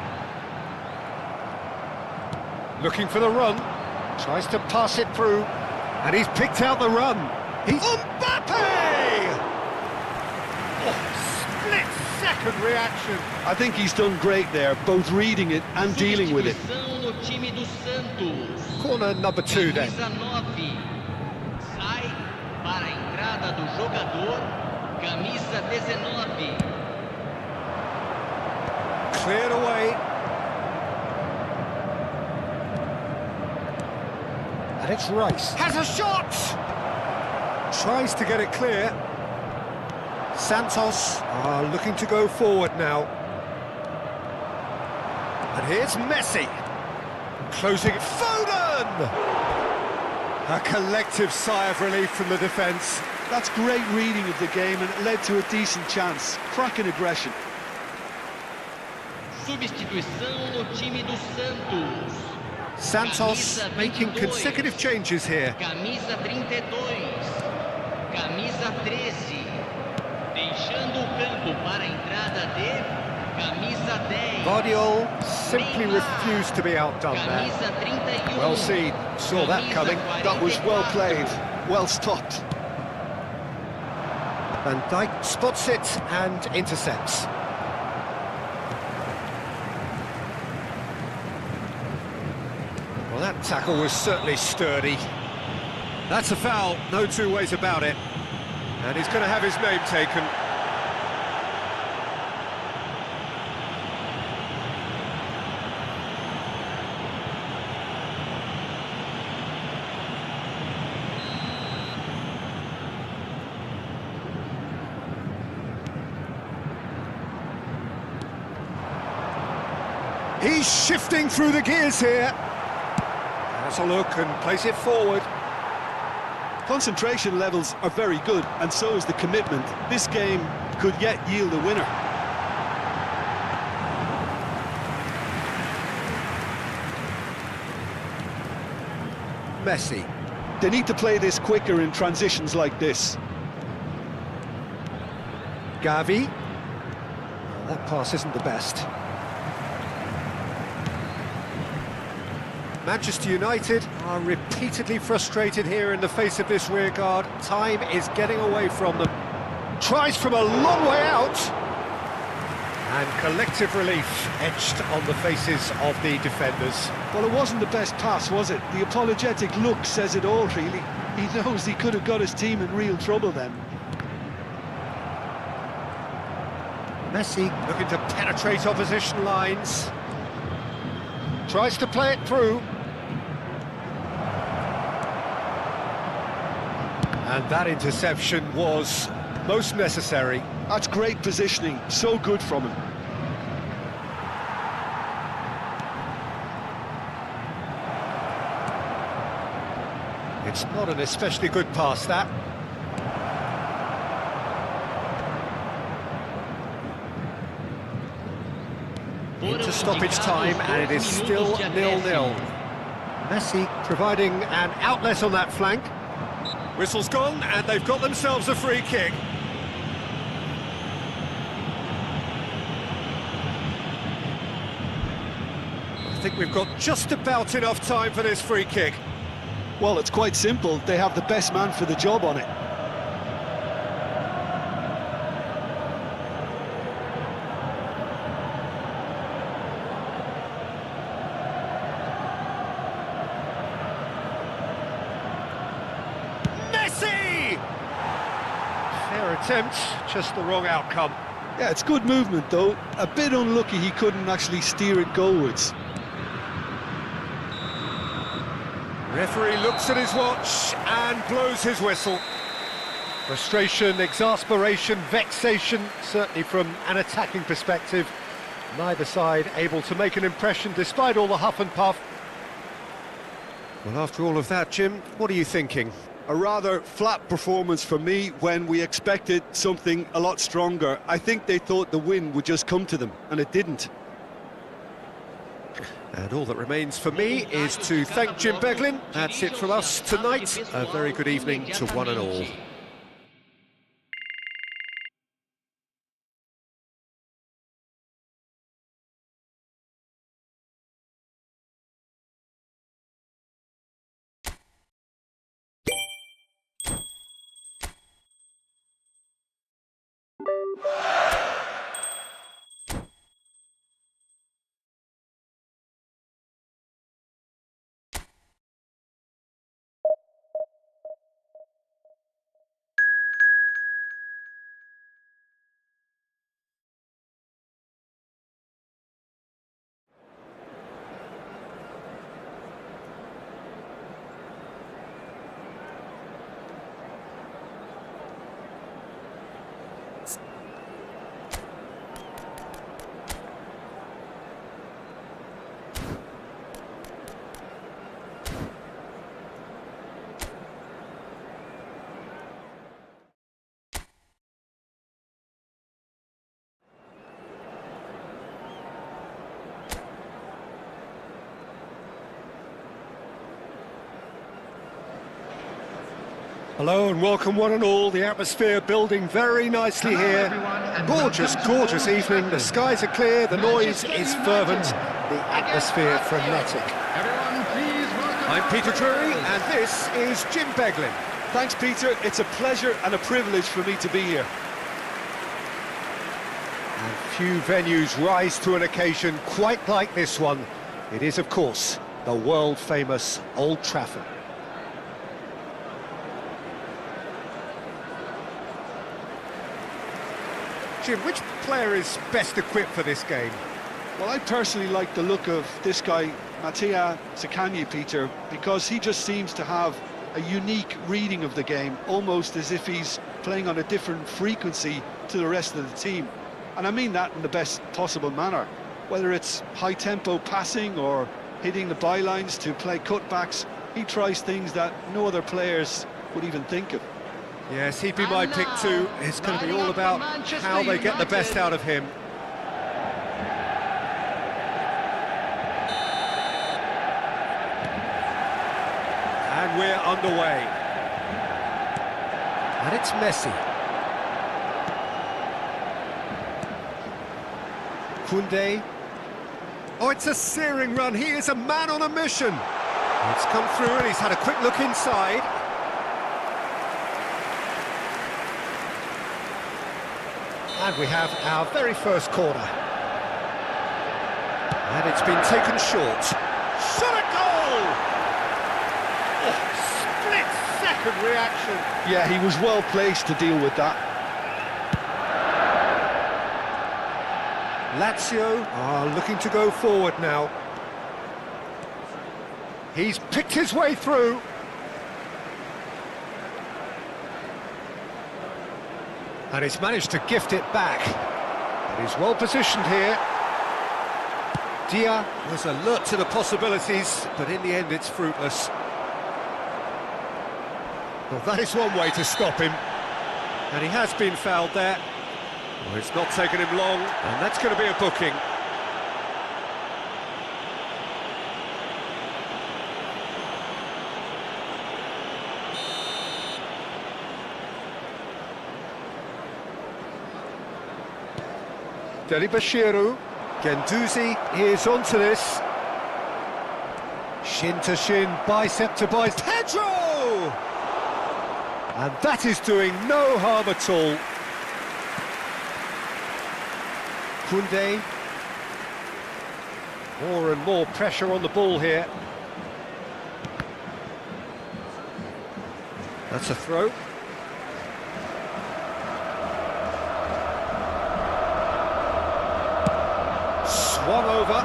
Looking for the run. Tries to pass it through. And he's picked out the run. He's... Mbappe! Oh, split-second reaction. I think he's done great there, both reading it and dealing with it. Substituição no time do Santos. Corner number 2 then. Camisa 9. Sai para a entrada do jogador. Camisa 19. Cleared away. And it's Rice. Has a shot! Tries to get it clear. Santos are looking to go forward now. And here's Messi. Closing it. Foden! A collective sigh of relief from the defence. That's great reading of the game, and it led to a decent chance. Cracking aggression. Substituição no time do Santos. Santos Camisa making 22. consecutive changes here. Camisa 32. Camisa 13. Deixando o campo para a entrada de camisa 10. Guardiola simply refused to be outdone there. Camisa 31. Well seen, saw that Camisa coming. That was well 44. played, well stopped. Van Dijk spots it and intercepts. Well, that tackle was certainly sturdy. That's a foul, no two ways about it. And he's going to have his name taken. He's shifting through the gears here. Has a look and plays it forward. Concentration levels are very good, and so is the commitment. This game could yet yield a winner. Messi. They need to play this quicker in transitions like this. Gavi. Well, that pass isn't the best. Manchester United are repeatedly frustrated here in the face of this rearguard. Time is getting away from them. Tries from a long way out. And collective relief etched on the faces of the defenders. Well, it wasn't the best pass, was it? The apologetic look says it all, really. He knows he could have got his team in real trouble then. Messi looking to penetrate opposition lines. Tries to play it through. And that interception was most necessary. That's great positioning, so good from him. It's not an especially good pass, that. Into stoppage time, and it is still 0-0. Messi providing an outlet on that flank. Whistle's gone, and they've got themselves a free kick. I think we've got just about enough time for this free kick. Well, it's quite simple. They have the best man for the job on it. Messi! Fair attempt, just the wrong outcome. Yeah, it's good movement, though. A bit unlucky he couldn't actually steer it goalwards. Referee looks at his watch and blows his whistle. Frustration, exasperation, vexation, certainly from an attacking perspective. Neither side able to make an impression despite all the huff and puff. Well, after all of that, Jim, what are you thinking? A rather flat performance for me when we expected something a lot stronger. I think they thought the win would just come to them, and it didn't. And all that remains for me is to thank Jim Beglin. That's it from us tonight. A very good evening to one and all. Hello and welcome one and all. The atmosphere building very nicely here. Gorgeous, gorgeous evening. The skies are clear, the noise is fervent, the atmosphere frenetic. Everyone, please welcome. I'm Peter Drury and this is Jim Beglin. Thanks, Peter. It's a pleasure and a privilege for me to be here. And few venues rise to an occasion quite like this one. It is, of course, the world-famous Old Trafford. Jim, which player is best equipped for this game? Well, I personally like the look of this guy, Mattia Zaccagni, Peter, because he just seems to have a unique reading of the game, almost as if he's playing on a different frequency to the rest of the team. And I mean that in the best possible manner. Whether it's high-tempo passing or hitting the bylines to play cutbacks, he tries things that no other players would even think of. Yes, he'd be my pick too. It's going to be all about how they get the best out of him. And we're underway. And it's Messi. Koundé. Oh, it's a searing run. He is a man on a mission. It's come through and he's had a quick look inside. And we have our very first corner. And it's been taken short. Shot a goal! Oh, split-second reaction. Yeah, he was well placed to deal with that. Lazio are looking to go forward now. He's picked his way through. And he's managed to gift it back. And he's well positioned here. Dia was alert to the possibilities, but in the end it's fruitless. Well, that is one way to stop him. And he has been fouled there. Well, it's not taken him long, and that's going to be a booking. Deli Bashiru, Guendouzi is onto this. Shin to shin, bicep to bicep, Pedro! And that is doing no harm at all. Koundé. More and more pressure on the ball here. That's a throw. Swung over.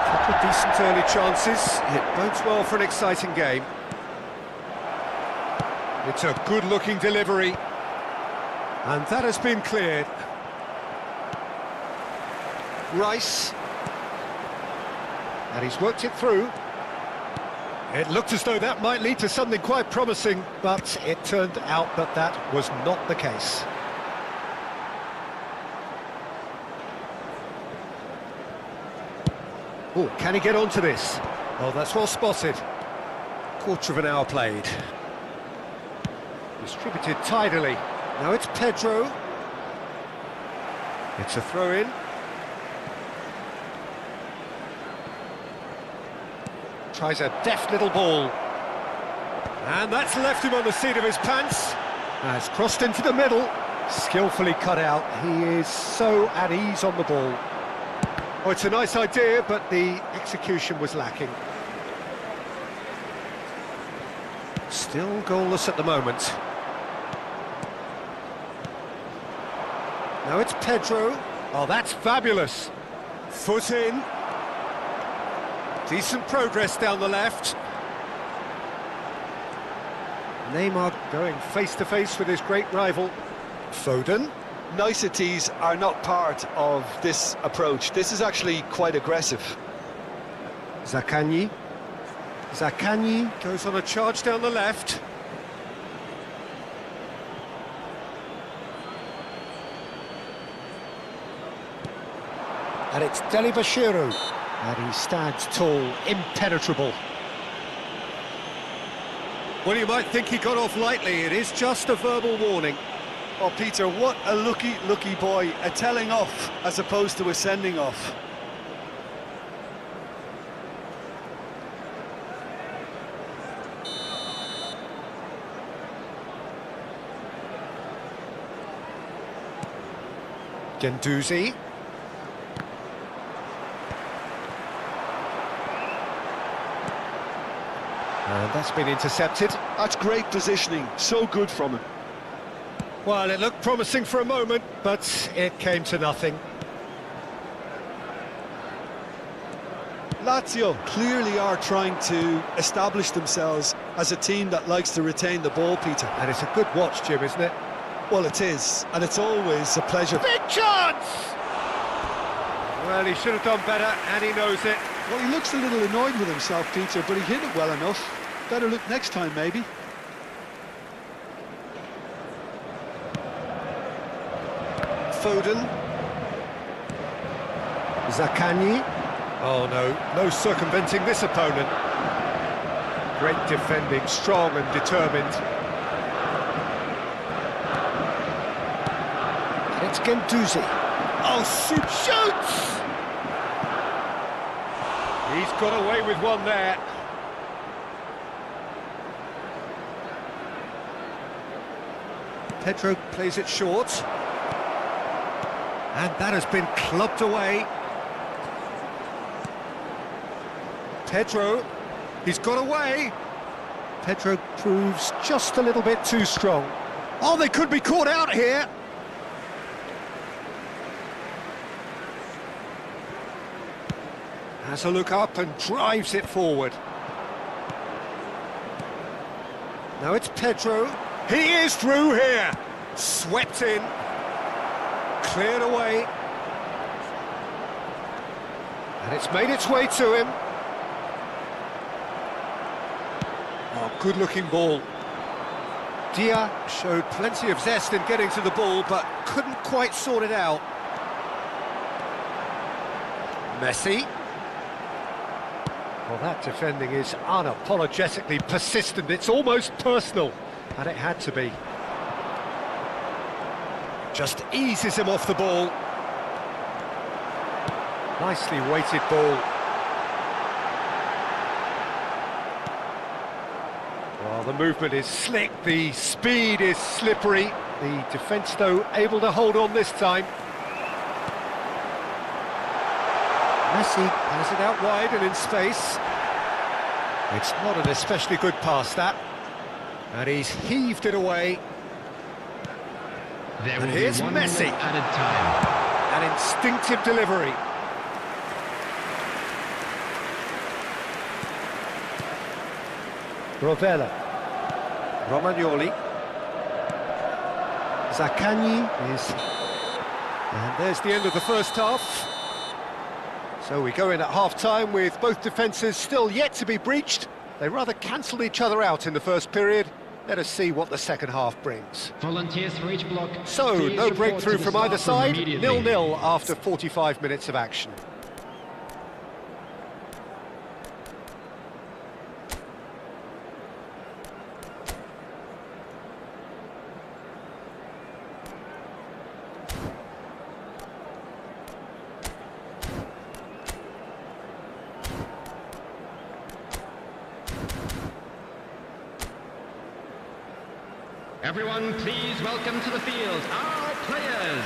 Couple of decent early chances. It bodes well for an exciting game. It's a good-looking delivery. And that has been cleared. Rice. And he's worked it through. It looked as though that might lead to something quite promising, but it turned out that that was not the case. Oh, can he get onto this? Oh, that's well spotted. Quarter of an hour played. Distributed tidily. Now it's Pedro. It's a throw-in. Tries a deft little ball. And that's left him on the seat of his pants. Has crossed into the middle. Skillfully cut out. He is so at ease on the ball. Oh, it's a nice idea, but the execution was lacking. Still goalless at the moment. Now it's Pedro. Oh, that's fabulous. Foot in. Decent progress down the left. Neymar going face-to-face with his great rival. Foden. Niceties are not part of this approach. This is actually quite aggressive. Zaccagni. Zaccagni goes on a charge down the left. And it's Deli Bashiru. And he stands tall, impenetrable. Well, you might think he got off lightly. It is just a verbal warning. Oh, Peter, what a lucky boy. A telling off as opposed to a sending off. Gendouzi. And that's been intercepted. That's great positioning. So good from him. Well, it looked promising for a moment, but it came to nothing. Lazio clearly are trying to establish themselves as a team that likes to retain the ball, Peter. And it's a good watch, Jim, isn't it? Well, it is, and it's always a pleasure. Big chance! Well, he should have done better, and he knows it. Well, he looks a little annoyed with himself, Peter, but he hit it well enough. Better look next time, maybe. Foden. Zaccagni. Oh, no circumventing this opponent. Great defending, strong and determined. It's Gendouzi. Oh, shoots! He's got away with one there. Pedro plays it short. And that has been clubbed away. Pedro, he's got away. Pedro proves just a little bit too strong. Oh, they could be caught out here. Has a look up and drives it forward. Now it's Pedro. He is through here. Swept in. Cleared away. And it's made its way to him. Oh, good-looking ball. Dia showed plenty of zest in getting to the ball, but couldn't quite sort it out. Messi. Well, that defending is unapologetically persistent. It's almost personal, and it had to be. Just eases him off the ball. Nicely weighted ball. Well, the movement is slick, the speed is slippery. The defence, though, able to hold on this time. Messi has it out wide and in space. It's not an especially good pass, that. And he's heaved it away. There will And be here's 1 Messi. minute added time. An instinctive delivery. Rovella. Romagnoli. Zaccagni is... And there's the end of the first half. So we go in at half-time with both defences still yet to be breached. They rather cancelled each other out in the first period. Let us see what the second half brings. Volunteers for each block. So, please no report breakthrough to the from either staff room side, immediately. 0-0 after 45 minutes of action. Everyone, please welcome to the field our players.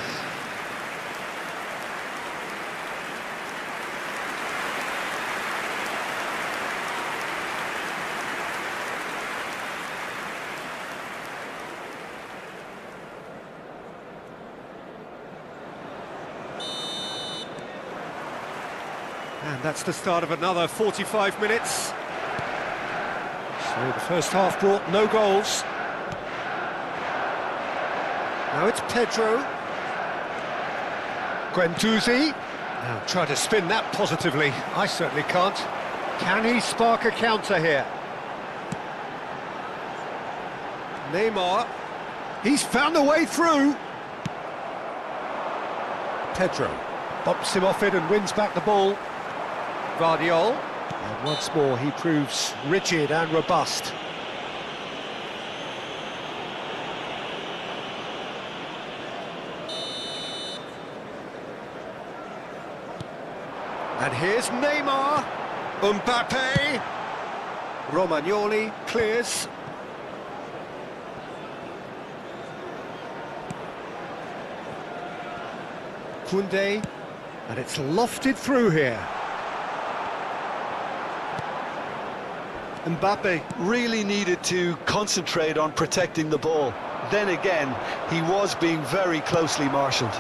And that's the start of another 45 minutes. So the first half brought no goals. Now it's Pedro. Gendouzi. Now try to spin that positively. I certainly can't. Can he spark a counter here? Neymar. He's found a way through. Pedro bumps him off it and wins back the ball. Guardiol. And once more he proves rigid and robust. And here's Neymar. Mbappe. Romagnoli clears. Koundé. And it's lofted through here. Mbappe really needed to concentrate on protecting the ball. Then again, he was being very closely marshalled.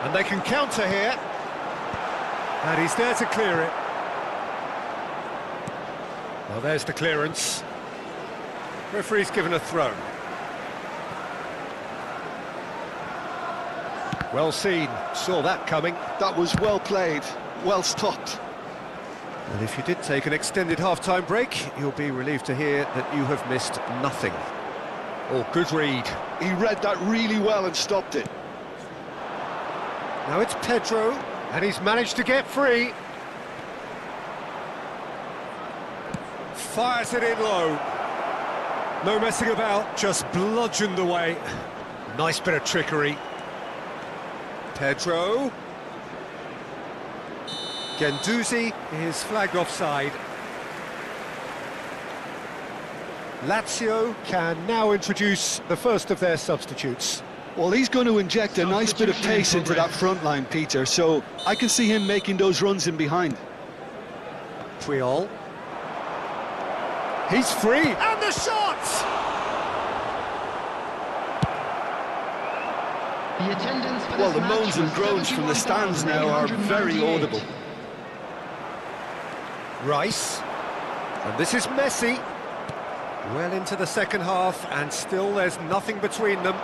And they can counter here. And he's there to clear it. Well, there's the clearance. Referee's given a throw. Well seen, saw that coming. That was well played, well stopped. And if you did take an extended half-time break, you'll be relieved to hear that you have missed nothing. Oh, good read. He read that really well and stopped it. Now it's Pedro, and he's managed to get free. Fires it in low. No messing about, just bludgeoned away. Nice bit of trickery. Pedro. Guendouzi is flagged offside. Lazio can now introduce the first of their substitutes. Well, he's going to inject a nice bit of pace into that front line, Peter, so I can see him making those runs in behind. Puyol. He's free, and the shot! The attendance for Well, this the match moans and was groans from the stands now are very 71,898. audible. Rice. And this is Messi. Well into the second half, and still there's nothing between them.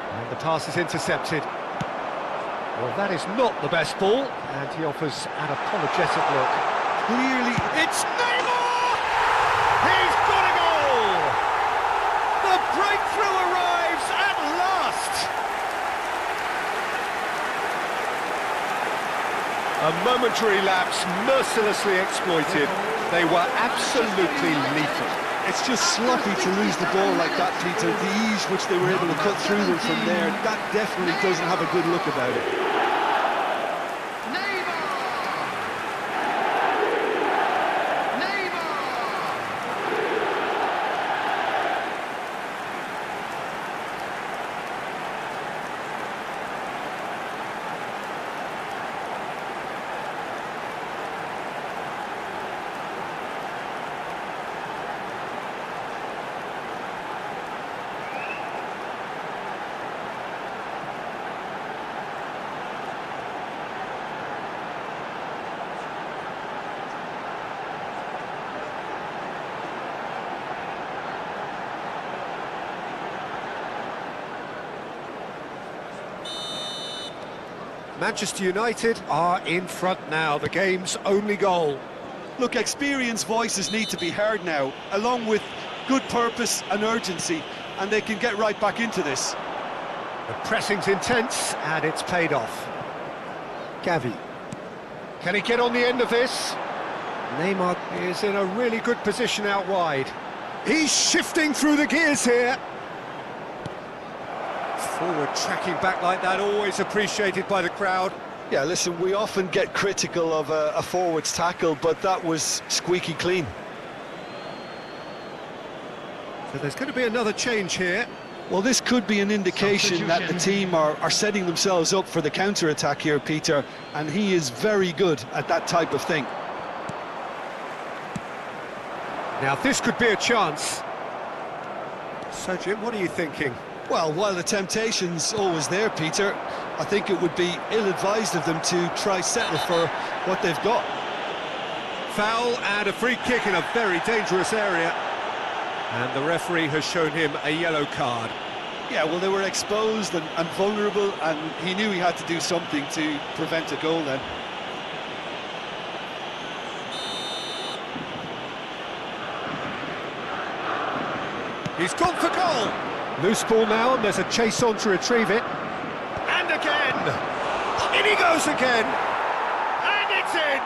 And the pass is intercepted. Well, that is not the best ball, and he offers an apologetic look. Clearly, It's Neymar! He's got a goal! The breakthrough arrives at last! A momentary lapse mercilessly exploited. They were absolutely lethal. it's just sloppy to lose the ball like that, Peter. The ease which they were able to cut through them from there, that definitely doesn't have a good look about it. Manchester United are in front now, the game's only goal. Look, experienced voices need to be heard now, along with good purpose and urgency, and they can get right back into this. The pressing's intense, and it's paid off. Gavi. Can he get on the end of this? Neymar is in a really good position out wide. He's shifting through the gears here. Forward tracking back like that, always appreciated by the crowd. Yeah, listen, we often get critical of a forward's tackle, but that was squeaky clean. So there's going to be another change here. Well, this could be an indication that the team are setting themselves up for the counter-attack here, Peter, and he is very good at that type of thing. Now this could be a chance. So Jim, what are you thinking? Well, while the temptation's always there, Peter, I think it would be ill-advised of them to try settle for what they've got. Foul and a free kick in a very dangerous area. And the referee has shown him a yellow card. Yeah, well, they were exposed and vulnerable, and he knew he had to do something to prevent a goal then. He's gone for goal. Loose ball now, and there's a chase on to retrieve it. And again! In he goes again! And it's in!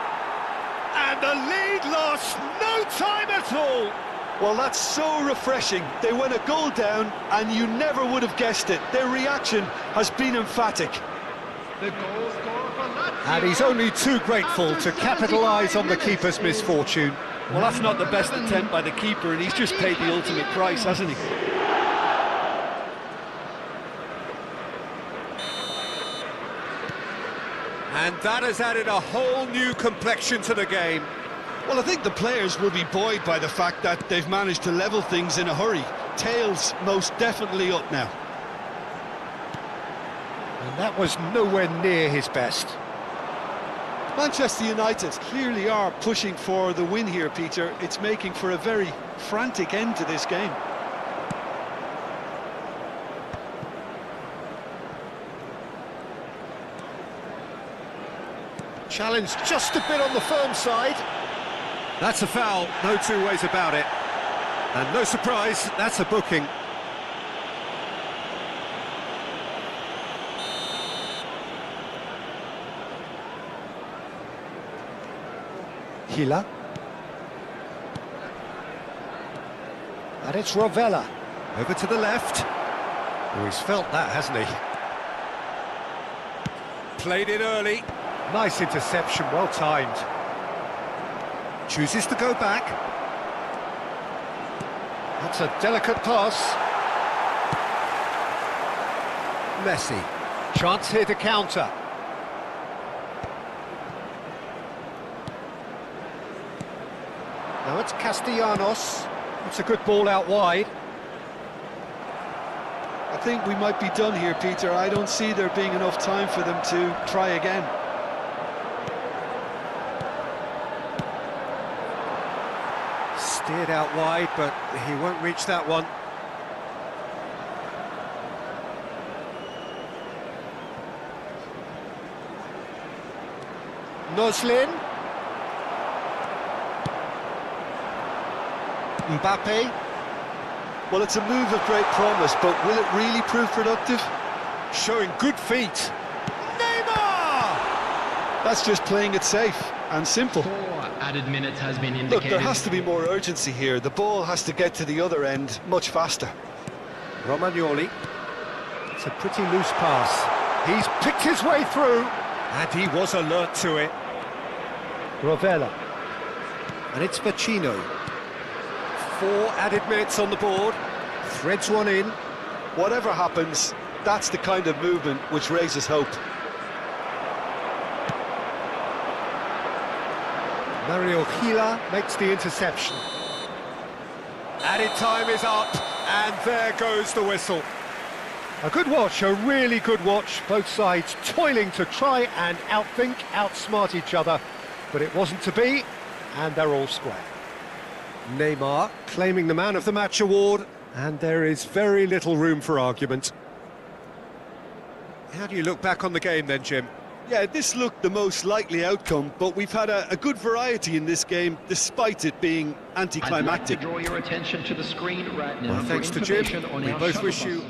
And the lead lost no time at all! Well, that's so refreshing. They went a goal down and you never would have guessed it. Their reaction has been emphatic. The goal scorer for Lazio. And he's only too grateful to capitalise on the keeper's misfortune. Well, that's not the best attempt by the keeper, and he's just paid the ultimate price, hasn't he? And that has added a whole new complexion to the game. Well, I think the players will be buoyed by the fact that they've managed to level things in a hurry. Tails most definitely up now. And that was nowhere near his best. Manchester United clearly are pushing for the win here, Peter. It's making for a very frantic end to this game. Challenge just a bit on the firm side. That's a foul, no two ways about it. And no surprise, that's a booking. Hila. And it's Rovella. Over to the left. Oh, he's felt that, hasn't he? Played it early. Nice interception, well timed. Chooses to go back. That's a delicate pass. Messi. Chance here to counter. Now it's Castellanos. It's a good ball out wide. I think we might be done here, Peter. I don't see there being enough time for them to try again. Steered out wide, but he won't reach that one. Noslin. Mbappe. Well, it's a move of great promise, but will it really prove productive? Showing good feet. Neymar! That's just playing it safe and simple. 4 added minutes has been indicated. Look, there has to be more urgency here. The ball has to get to the other end much faster. Romagnoli. It's a pretty loose pass. He's picked his way through, and he was alert to it. Rovella. And it's Vecino. 4 added minutes on the board. Threads one in. Whatever happens, that's the kind of movement which raises hope. Mario Gila makes the interception. Added time is up, and there goes the whistle. A good watch, a really good watch. Both sides toiling to try and outthink, outsmart each other, but it wasn't to be, and they're all square. Neymar claiming the Man of the Match award, and there is very little room for argument. How do you look back on the game then, Jim? Yeah, this looked the most likely outcome, but we've had a good variety in this game, despite it being anticlimactic. I'd like to draw your attention to the screen right now. Well, thanks to Jim. We both wish you...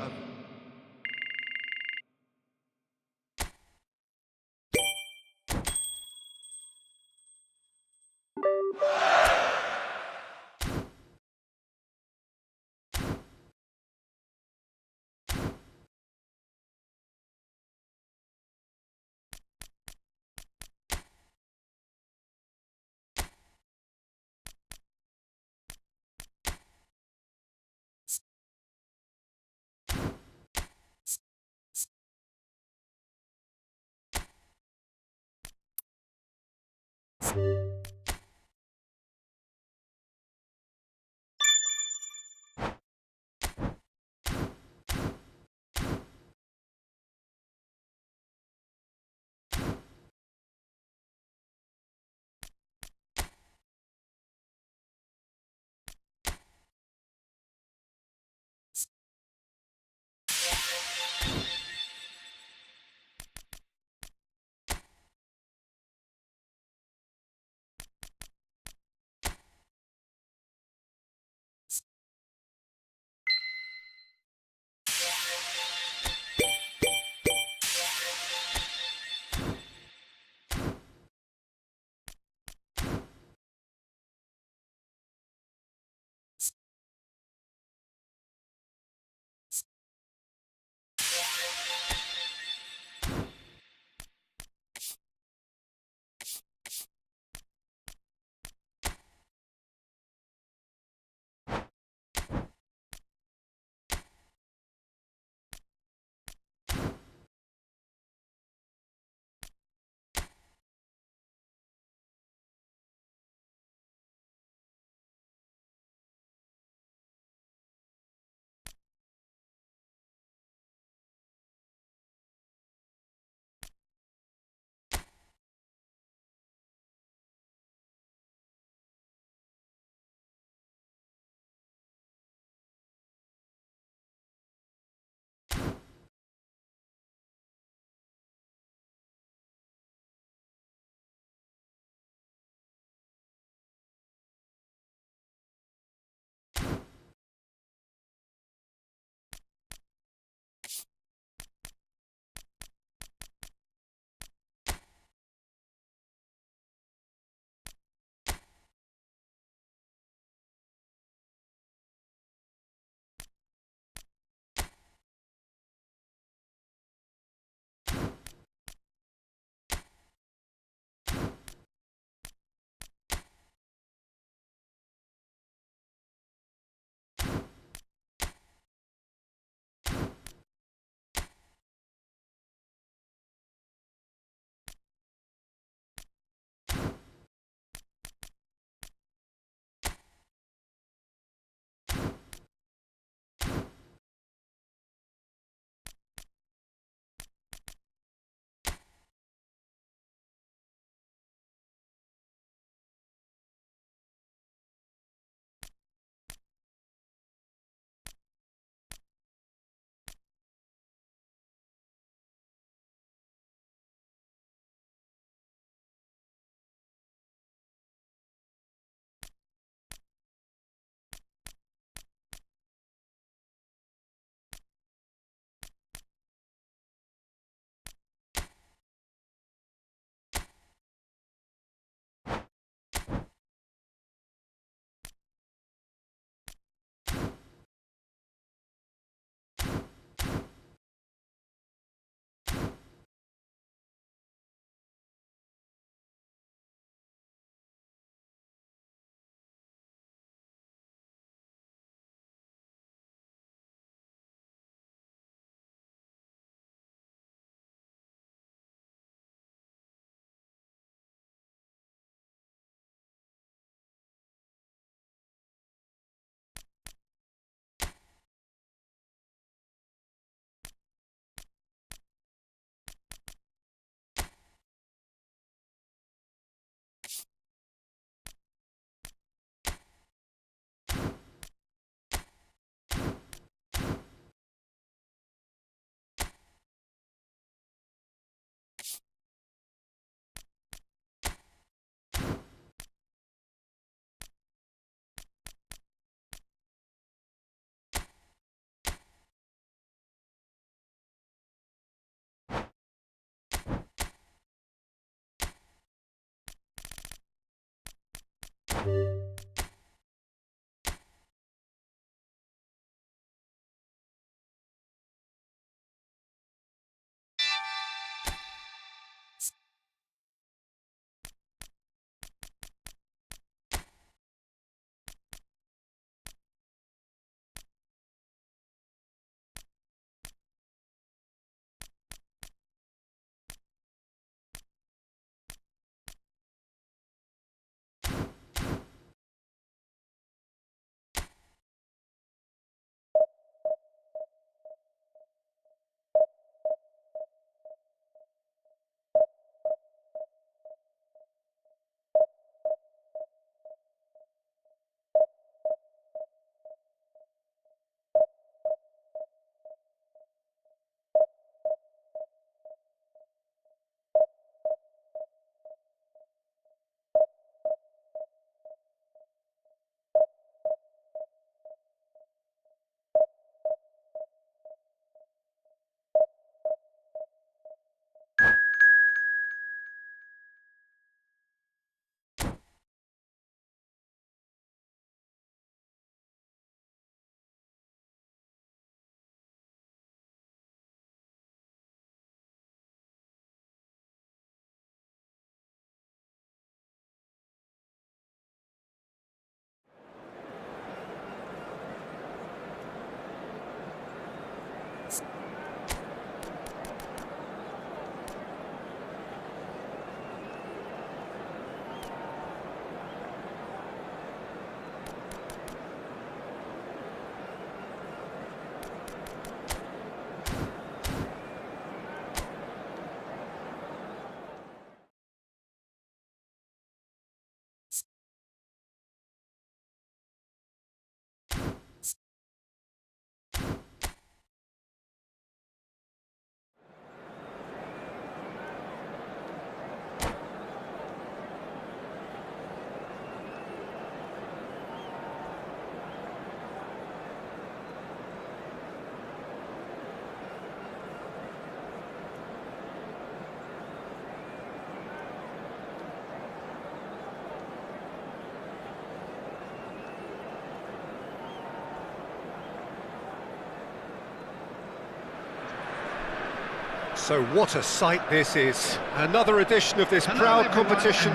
So what a sight this is. Another edition of this proud competition,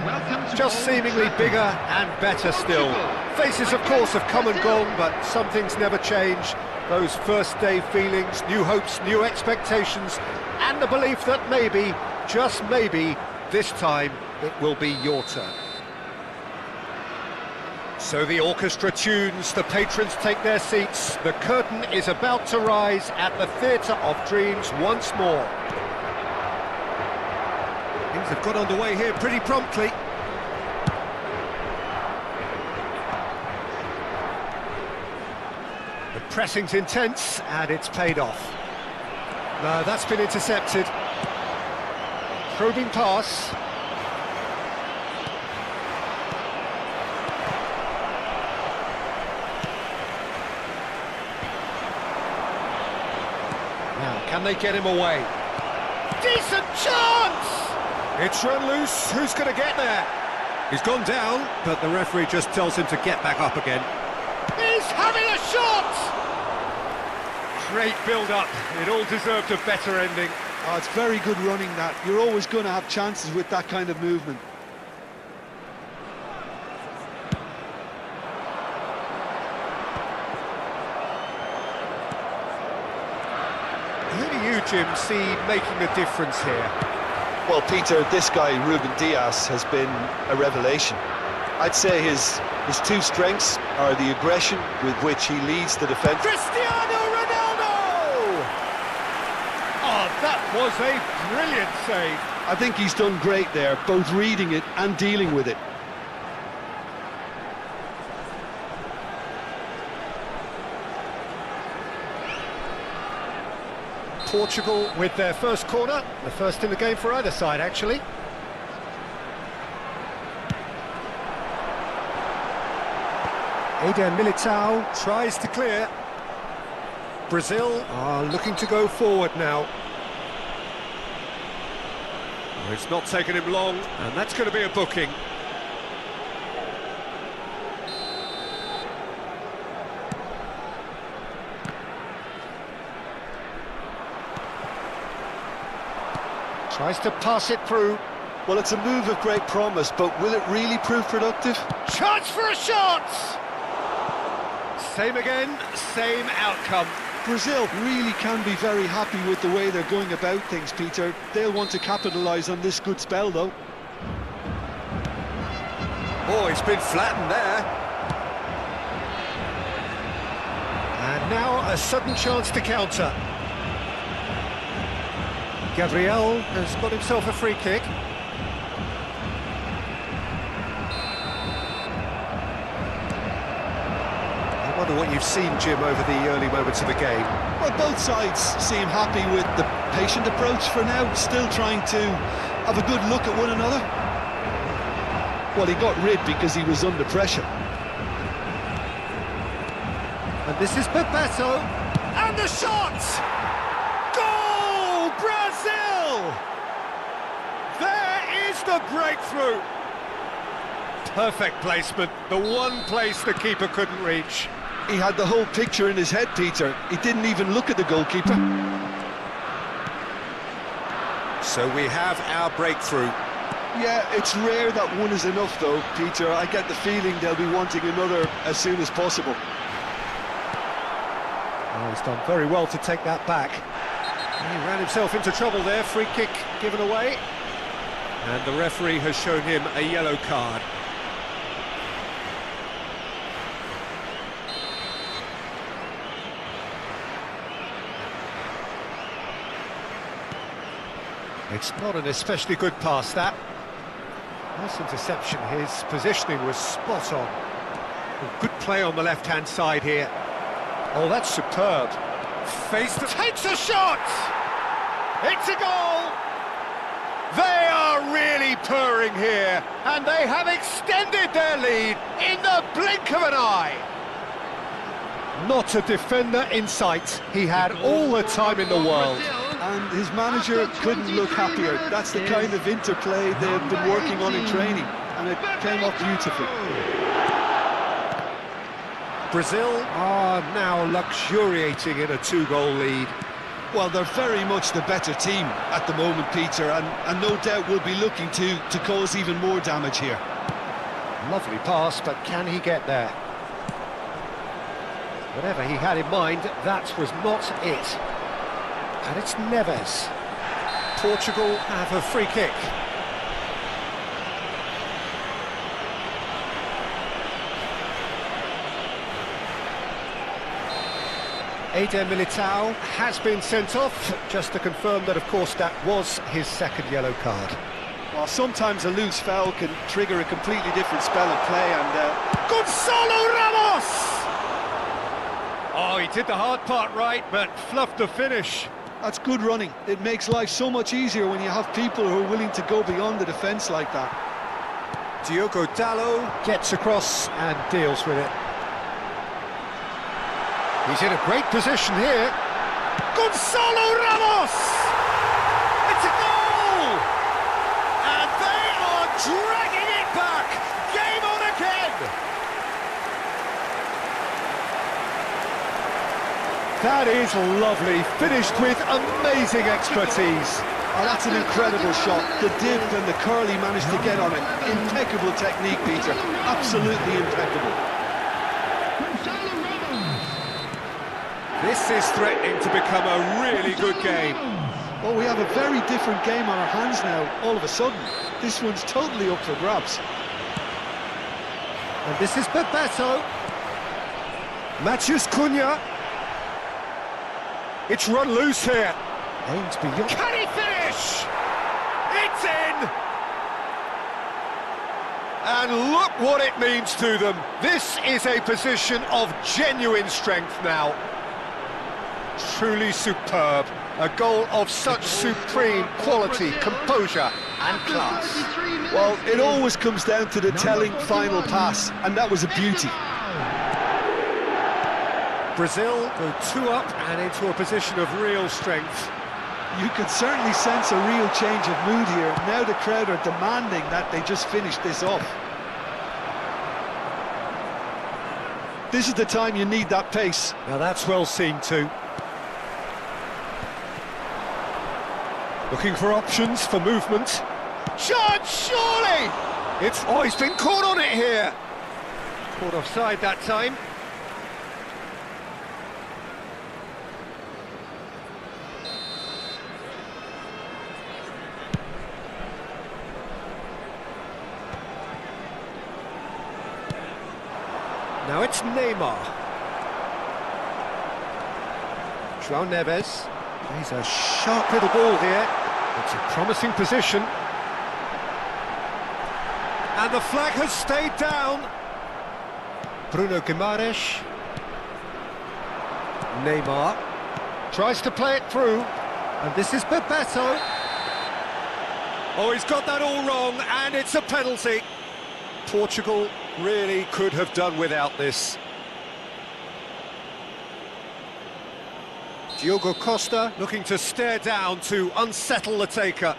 just seemingly bigger and better still. Faces, of course, have come and gone, but some things never change. Those first day feelings, new hopes, new expectations, and the belief that maybe, just maybe, this time it will be your turn. So the orchestra tunes, the patrons take their seats, the curtain is about to rise at the Theatre of Dreams once more. Things have got underway here pretty promptly. The pressing's intense and it's paid off. No, that's been intercepted. Probing pass. Now, can they get him away? Decent chance! It's run loose. Who's going to get there? He's gone down, but the referee just tells him to get back up again. He's having a shot! Great build-up. It all deserved a better ending. Oh, it's very good running, that. You're always going to have chances with that kind of movement. Who do you, Jim, see making a difference here? Well, Peter, this guy, Ruben Dias, has been a revelation. I'd say his two strengths are the aggression with which he leads the defence. Cristiano Ronaldo! Oh, that was a brilliant save. I think he's done great there, both reading it and dealing with it. Portugal with their first corner, the first in the game for either side, actually. Eder Militao tries to clear. Brazil are looking to go forward now. It's not taken him long, and that's going to be a booking. Tries to pass it through. Well, it's a move of great promise, but will it really prove productive? Chance for a shot! Same again, same outcome. Brazil really can be very happy with the way they're going about things, Peter. They'll want to capitalise on this good spell, though. Oh, it's been flattened there. And now a sudden chance to counter. Gabriel has got himself a free kick. I wonder what you've seen, Jim, over the early moments of the game. Well, both sides seem happy with the patient approach for now, still trying to have a good look at one another. Well, he got rid because he was under pressure. And this is Bebeto, and the shot! Goal, Brazil! There is the breakthrough. Perfect placement, the one place the keeper couldn't reach. He had the whole picture in his head, Peter. He didn't even look at the goalkeeper. So we have our breakthrough. Yeah, it's rare that one is enough, though, Peter. I get the feeling they'll be wanting another as soon as possible. Oh, he's done very well to take that back. He ran himself into trouble there, free kick given away. And the referee has shown him a yellow card. It's not an especially good pass, that. Nice interception, his positioning was spot on. Good play on the left-hand side here. Oh, that's superb. Takes a shot! It's a goal! They are really purring here, and they have extended their lead in the blink of an eye. Not a defender in sight. He had all the time in the world. And his manager couldn't look happier. That's the kind of interplay they've been working on in training, and it came off beautifully. Brazil are now luxuriating in a two-goal lead. Well, they're very much the better team at the moment, Peter, and no doubt will be looking to cause even more damage here. Lovely pass, but can he get there? Whatever he had in mind, that was not it. And it's Neves. Portugal have a free kick. Eder Militao has been sent off, just to confirm that, of course, that was his second yellow card. Well, sometimes a loose foul can trigger a completely different spell of play, and... Gonzalo Ramos! Oh, he did the hard part right, but fluffed the finish. That's good running. It makes life so much easier when you have people who are willing to go beyond the defence like that. Diogo Dalot gets across and deals with it. He's in a great position here. Gonzalo Ramos! It's a goal! And they are dragging it back! Game on again! That is lovely, finished with amazing expertise. Oh, that's an incredible shot. The dip and the curl he managed to get on it. Impeccable technique, Peter. Absolutely impeccable. This is threatening to become a really good game. Well, we have a very different game on our hands now, all of a sudden. This one's totally up for grabs. And this is Bebeto. Matheus Cunha. It's run loose here. Aims beyond. Can he finish? It's in! And look what it means to them. This is a position of genuine strength now. Truly superb. A goal of such supreme quality, composure and class. Well, it always comes down to the telling final pass, and that was a beauty. Brazil go 2 up and into a position of real strength. You could certainly sense a real change of mood here. Now the crowd are demanding that they just finish this off. This is the time you need that pace. Now that's well seen too. Looking for options for movement. Shot, surely! Oh, he's been caught on it here. Caught offside that time. Now it's Neymar. João Neves. He's a sharp little ball here. It's a promising position. And the flag has stayed down. Bruno Guimaraes. Neymar. Tries to play it through. And this is Bebeto. Oh, he's got that all wrong, and it's a penalty. Portugal really could have done without this. Diogo Costa looking to stare down to unsettle the taker.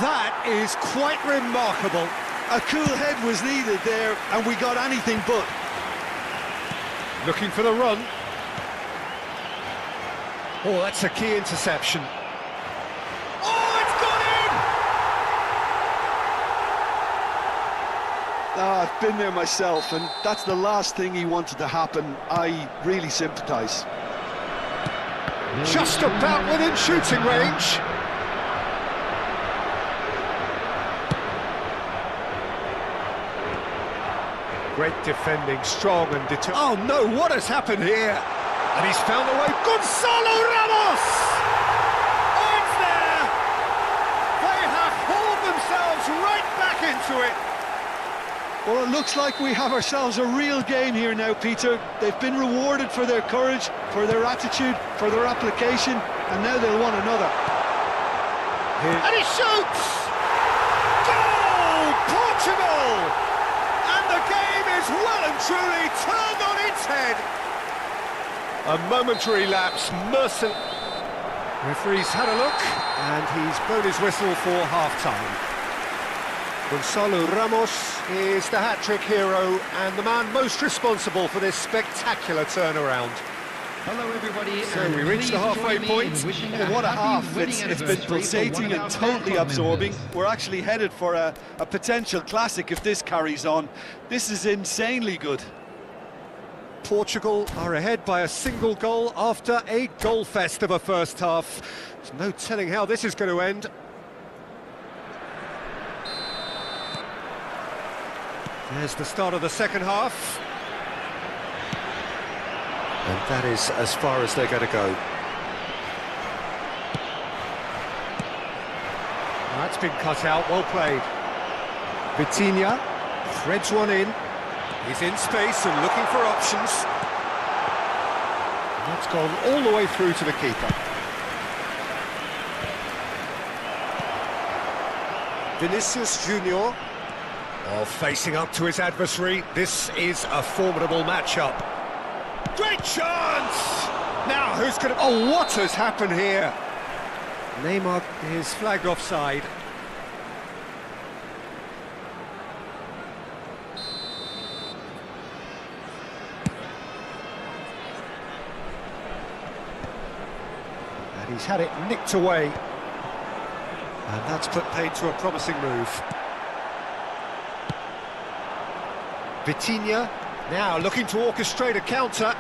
That is quite remarkable. A cool head was needed there, and we got anything but. Looking for the run. Oh, that's a key interception. Oh, it's gone in! I've been there myself, and that's the last thing he wanted to happen. I really sympathise. Just about within shooting range. Great defending, strong and determined. Oh no, what has happened here? And he's found the way. Gonzalo Ramos! Oh, it's there! They have hauled themselves right back into it. Well, it looks like we have ourselves a real game here now, Peter. They've been rewarded for their courage, for their attitude, for their application, and now they'll want another. And he shoots! Goal! Portugal! And the game is well and truly turned on its head. A momentary lapse, merciless. Referee's had a look, and he's blown his whistle for half-time. Gonzalo Ramos is the hat-trick hero and the man most responsible for this spectacular turnaround. Hello, everybody. So we reached the halfway point. Oh, what a half. It's been pulsating and totally absorbing. We're actually headed for a potential classic if this carries on. This is insanely good. Portugal are ahead by a single goal after a goal fest of a first half. There's no telling how this is going to end. There's the start of the second half. And that is as far as they're going to go. That's been cut out, well played. Vitinha threads one in. He's in space and looking for options. And that's gone all the way through to the keeper. Vinicius Junior, facing up to his adversary. This is a formidable matchup. Great chance! Now, who's going to... Oh, what has happened here? Neymar is flagged offside. And he's had it nicked away. And that's put paid to a promising move. Vitinha now looking to orchestrate a counter.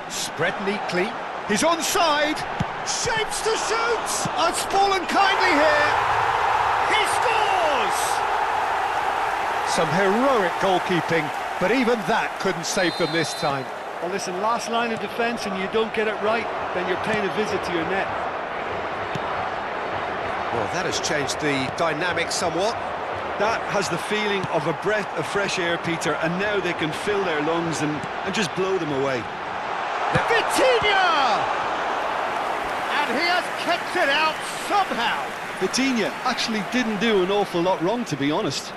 Spread neatly. He's onside. Shapes to shoot. It's fallen kindly here. He scores! Some heroic goalkeeping, but even that couldn't save them this time. Well, listen, last line of defence and you don't get it right, then you're paying a visit to your net. Well, that has changed the dynamic somewhat. That has the feeling of a breath of fresh air, Peter, and now they can fill their lungs and just blow them away. Vitinha! And he has kept it out somehow. Vitinha actually didn't do an awful lot wrong, to be honest.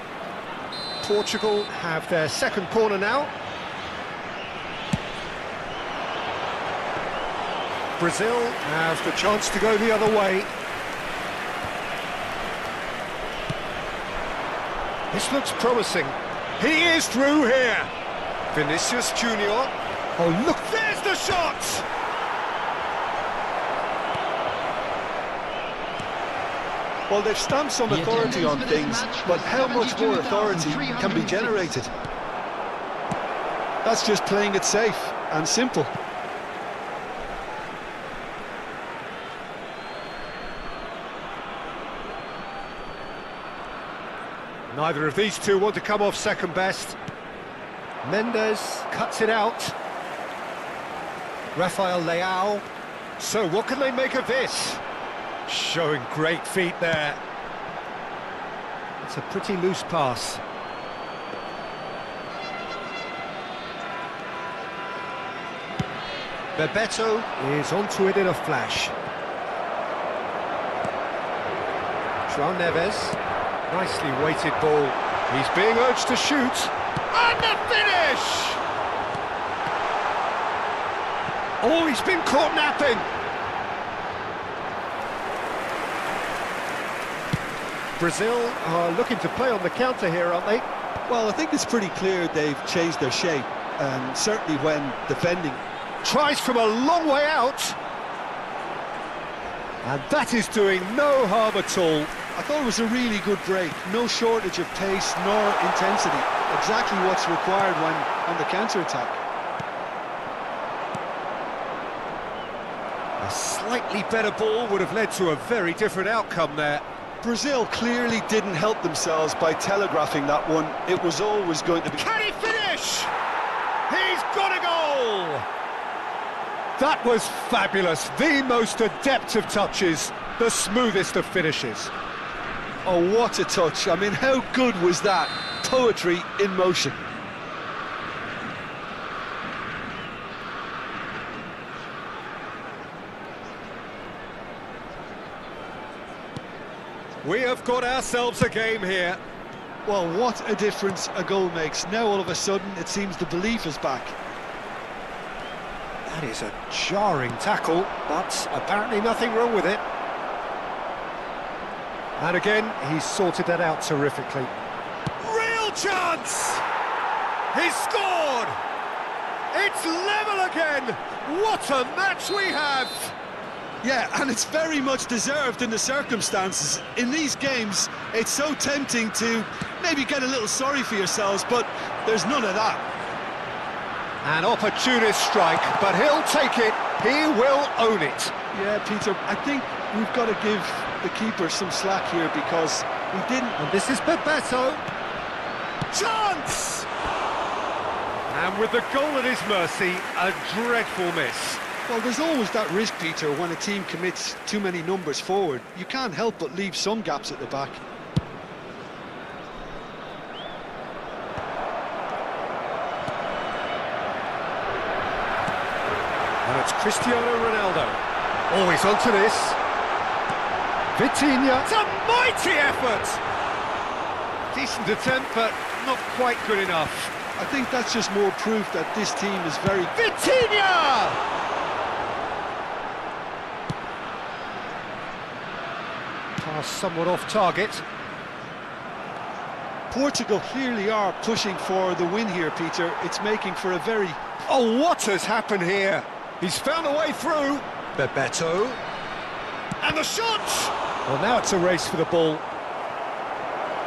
Portugal have their second corner now. Brazil have the chance to go the other way. This looks promising. He is through here. Vinicius Junior. Oh, look, there's the shot! Well, they've stamped some authority on things, but how much more authority can be generated? That's just playing it safe and simple. Neither of these two want to come off second best. Mendes cuts it out. Rafael Leao. So what can they make of this? Showing great feet there. It's a pretty loose pass. Bebeto is onto it in a flash. João Neves. Nicely weighted ball. He's being urged to shoot. And the finish! Oh, he's been caught napping. Brazil are looking to play on the counter here, aren't they? Well, I think it's pretty clear they've changed their shape, and certainly when defending. Tries from a long way out. And that is doing no harm at all. I thought it was a really good break. No shortage of pace nor intensity. Exactly what's required when on the counter-attack. A slightly better ball would have led to a very different outcome there. Brazil clearly didn't help themselves by telegraphing that one. It was always going to be... Can he finish? He's got a goal! That was fabulous. The most adept of touches, the smoothest of finishes. Oh, what a touch. I mean, how good was that? Poetry in motion. We have got ourselves a game here. Well, what a difference a goal makes. Now, all of a sudden, it seems the belief is back. That is a jarring tackle, but apparently nothing wrong with it. And again, he's sorted that out terrifically. Real chance! He's scored! It's level again! What a match we have! Yeah, and it's very much deserved in the circumstances. In these games, it's so tempting to maybe get a little sorry for yourselves, but there's none of that. An opportunist strike, but he'll take it. He will own it. Yeah, Peter, I think we've got to give the keeper some slack here because he didn't... And this is Bebeto. Chance! And with the goal at his mercy, a dreadful miss. Well, there's always that risk, Peter, when a team commits too many numbers forward. You can't help but leave some gaps at the back. And it's Cristiano Ronaldo. Oh, he's onto this. Vitinha. It's a mighty effort! Decent attempt, but not quite good enough. I think that's just more proof that this team is very... Vitinha! Pass somewhat off target. Portugal clearly are pushing for the win here, Peter. It's making for a very... Oh, what has happened here? He's found a way through. Bebeto. And the shot! Well, now it's a race for the ball.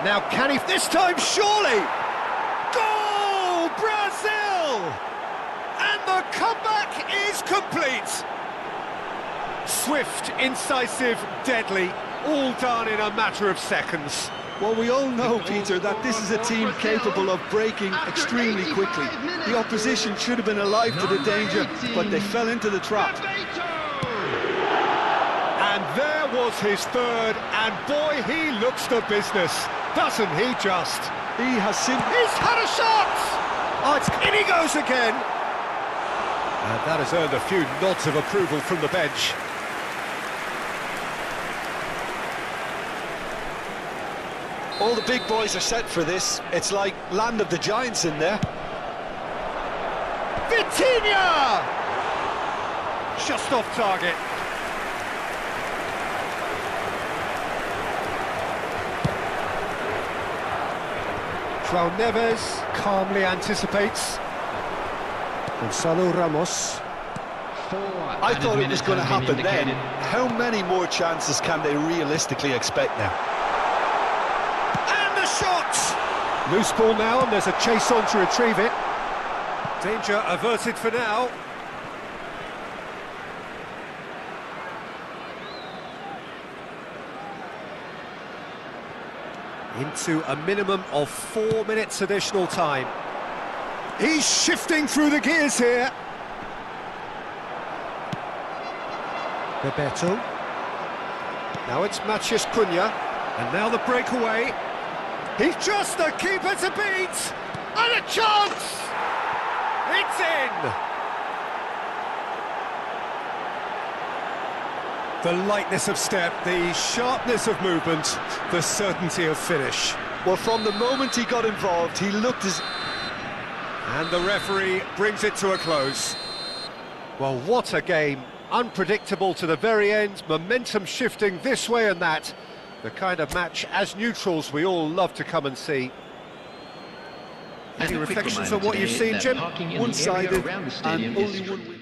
Now can he... This time, surely! Goal! Brazil! And the comeback is complete. Swift, incisive, deadly. All done in a matter of seconds. Well, we all know, Peter, that this is a team capable of breaking extremely quickly. The opposition should have been alive to the danger, but they fell into the trap. And there was his third, and boy, he looks the business, doesn't he just? He has simply... He's had a shot! Oh, in he goes again! And that has earned a few nods of approval from the bench. All the big boys are set for this. It's like land of the giants in there. Vitinha! Just off target. João Neves calmly anticipates. Gonzalo Ramos. I thought it was going to happen then. How many more chances can they realistically expect now? And the shot! Loose ball now, and there's a chase on to retrieve it. Danger averted for now. Into a minimum of 4 minutes additional time. He's shifting through the gears here. Bebeto. Now it's Matheus Cunha. And now the breakaway. He's just the keeper to beat! And a chance! It's in! The lightness of step, the sharpness of movement, the certainty of finish. Well, from the moment he got involved, he looked as... And the referee brings it to a close. Well, what a game. Unpredictable to the very end, momentum shifting this way and that. The kind of match, as neutrals, we all love to come and see. Any reflections on what you've seen, Jim? One-sided and only one...